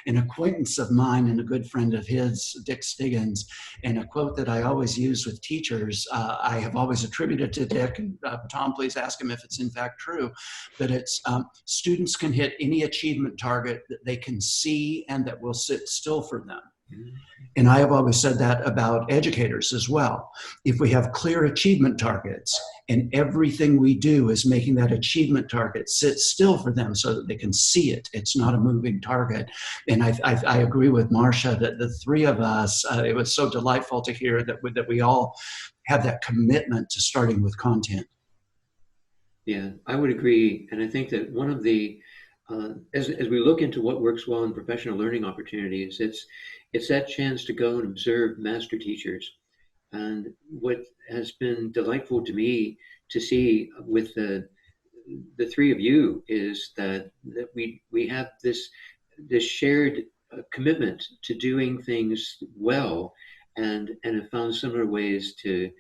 an acquaintance of mine and a good friend of his, Dick Stiggins, and a quote that I always use with teachers. I have always attributed to Dick, and Tom, please ask him if it's in fact true, but it's students can hit any achievement target that they can see and that will sit still for them. And I have always said that about educators as well. If we have clear achievement targets and everything we do is making that achievement target sit still for them so that they can see it, it's not a moving target. And I agree with Marcia that the 3 of us, it was so delightful to hear that we all have that commitment to starting with content. Yeah, I would agree. And I think that one of the, as we look into what works well in professional learning opportunities, it's that chance to go and observe master teachers And what has been delightful to me to see with the three of you is that we have this shared commitment to doing things well, and have found similar ways to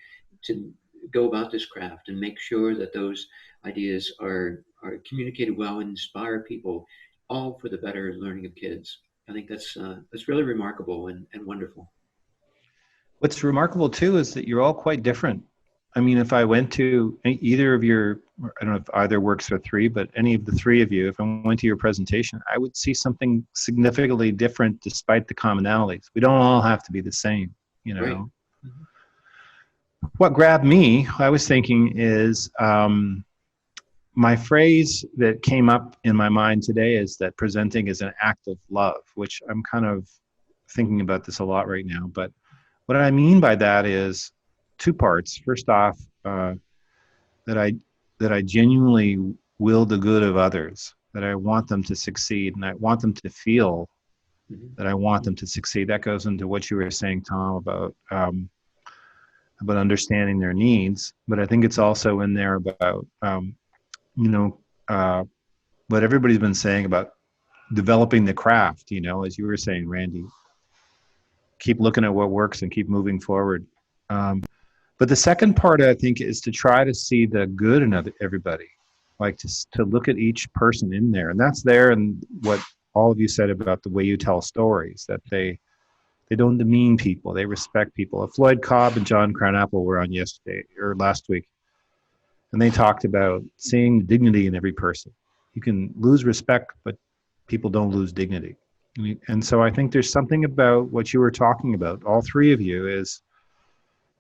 go about this craft and make sure that those ideas are communicated well and inspire people, all for the better learning of kids. I think that's really remarkable and wonderful. What's remarkable too is that you're all quite different. I mean, if I went to either of your, I don't know if either works for three, but any of the three of you, if I went to your presentation, I would see something significantly different despite the commonalities. We don't all have to be the same, you know. Right. What grabbed me, I was thinking is, my phrase that came up in my mind today is that presenting is an act of love, which I'm kind of thinking about this a lot right now. But what I mean by that is two parts. First off, that I genuinely will the good of others, that I want them to succeed, and I want them to feel that I want them to succeed. That goes into what you were saying, Tom, about understanding their needs. But I think it's also in there about what everybody's been saying about developing the craft, as you were saying, Randy, keep looking at what works and keep moving forward. But the second part, I think, is to try to see the good in everybody, like to look at each person in there. And that's there in what all of you said about the way you tell stories, that they don't demean people, they respect people. Floyd Cobb and John Crown-Apple were on yesterday or last week, and they talked about seeing dignity in every person. You can lose respect, but people don't lose dignity. And so I think there's something about what you were talking about, all three of you, is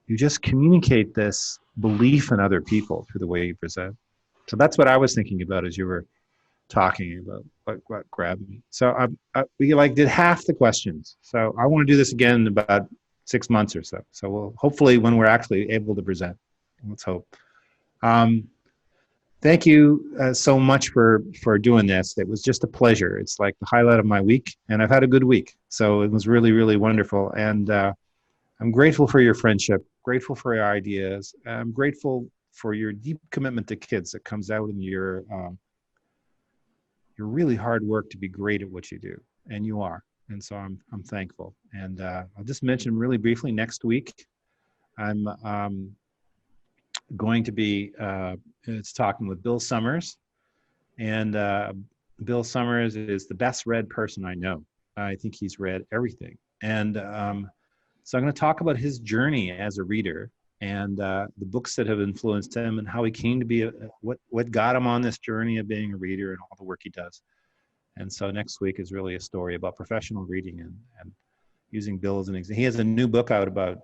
you just communicate this belief in other people through the way you present. So that's what I was thinking about as you were talking about what grabbed me. So we did half the questions. So I want to do this again in about 6 months or so. So we'll hopefully when we're actually able to present. Let's hope. Thank you so much for doing this. It was just a pleasure. It's like the highlight of my week, and I've had a good week. So it was really, really wonderful. And I'm grateful for your friendship, grateful for your ideas. I'm grateful for your deep commitment to kids that comes out in your really hard work to be great at what you do, and you are. And so I'm thankful. And I'll just mention really briefly, next week, I'm going to be talking with Bill Summers, and Bill Summers is the best read person I know. I think he's read everything, and so I'm going to talk about his journey as a reader and the books that have influenced him and how he came to be what got him on this journey of being a reader and all the work he does. And so next week is really a story about professional reading and using Bill as an example. He has a new book out about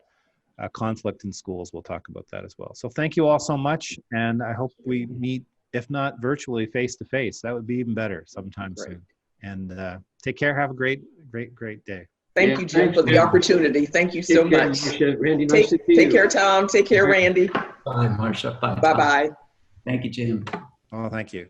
conflict in schools. We'll talk about that as well. So thank you all so much, and I hope we meet, if not virtually, face to face. That would be even better sometime soon. And take care. Have a great day. Thank you, Jim, for the opportunity. Thank you so much. Marcia. Randy, nice to see you. Take care, Tom. Take care, Randy. Bye, Marcia. Bye. Bye-bye. Thank you, Jim. Oh, thank you.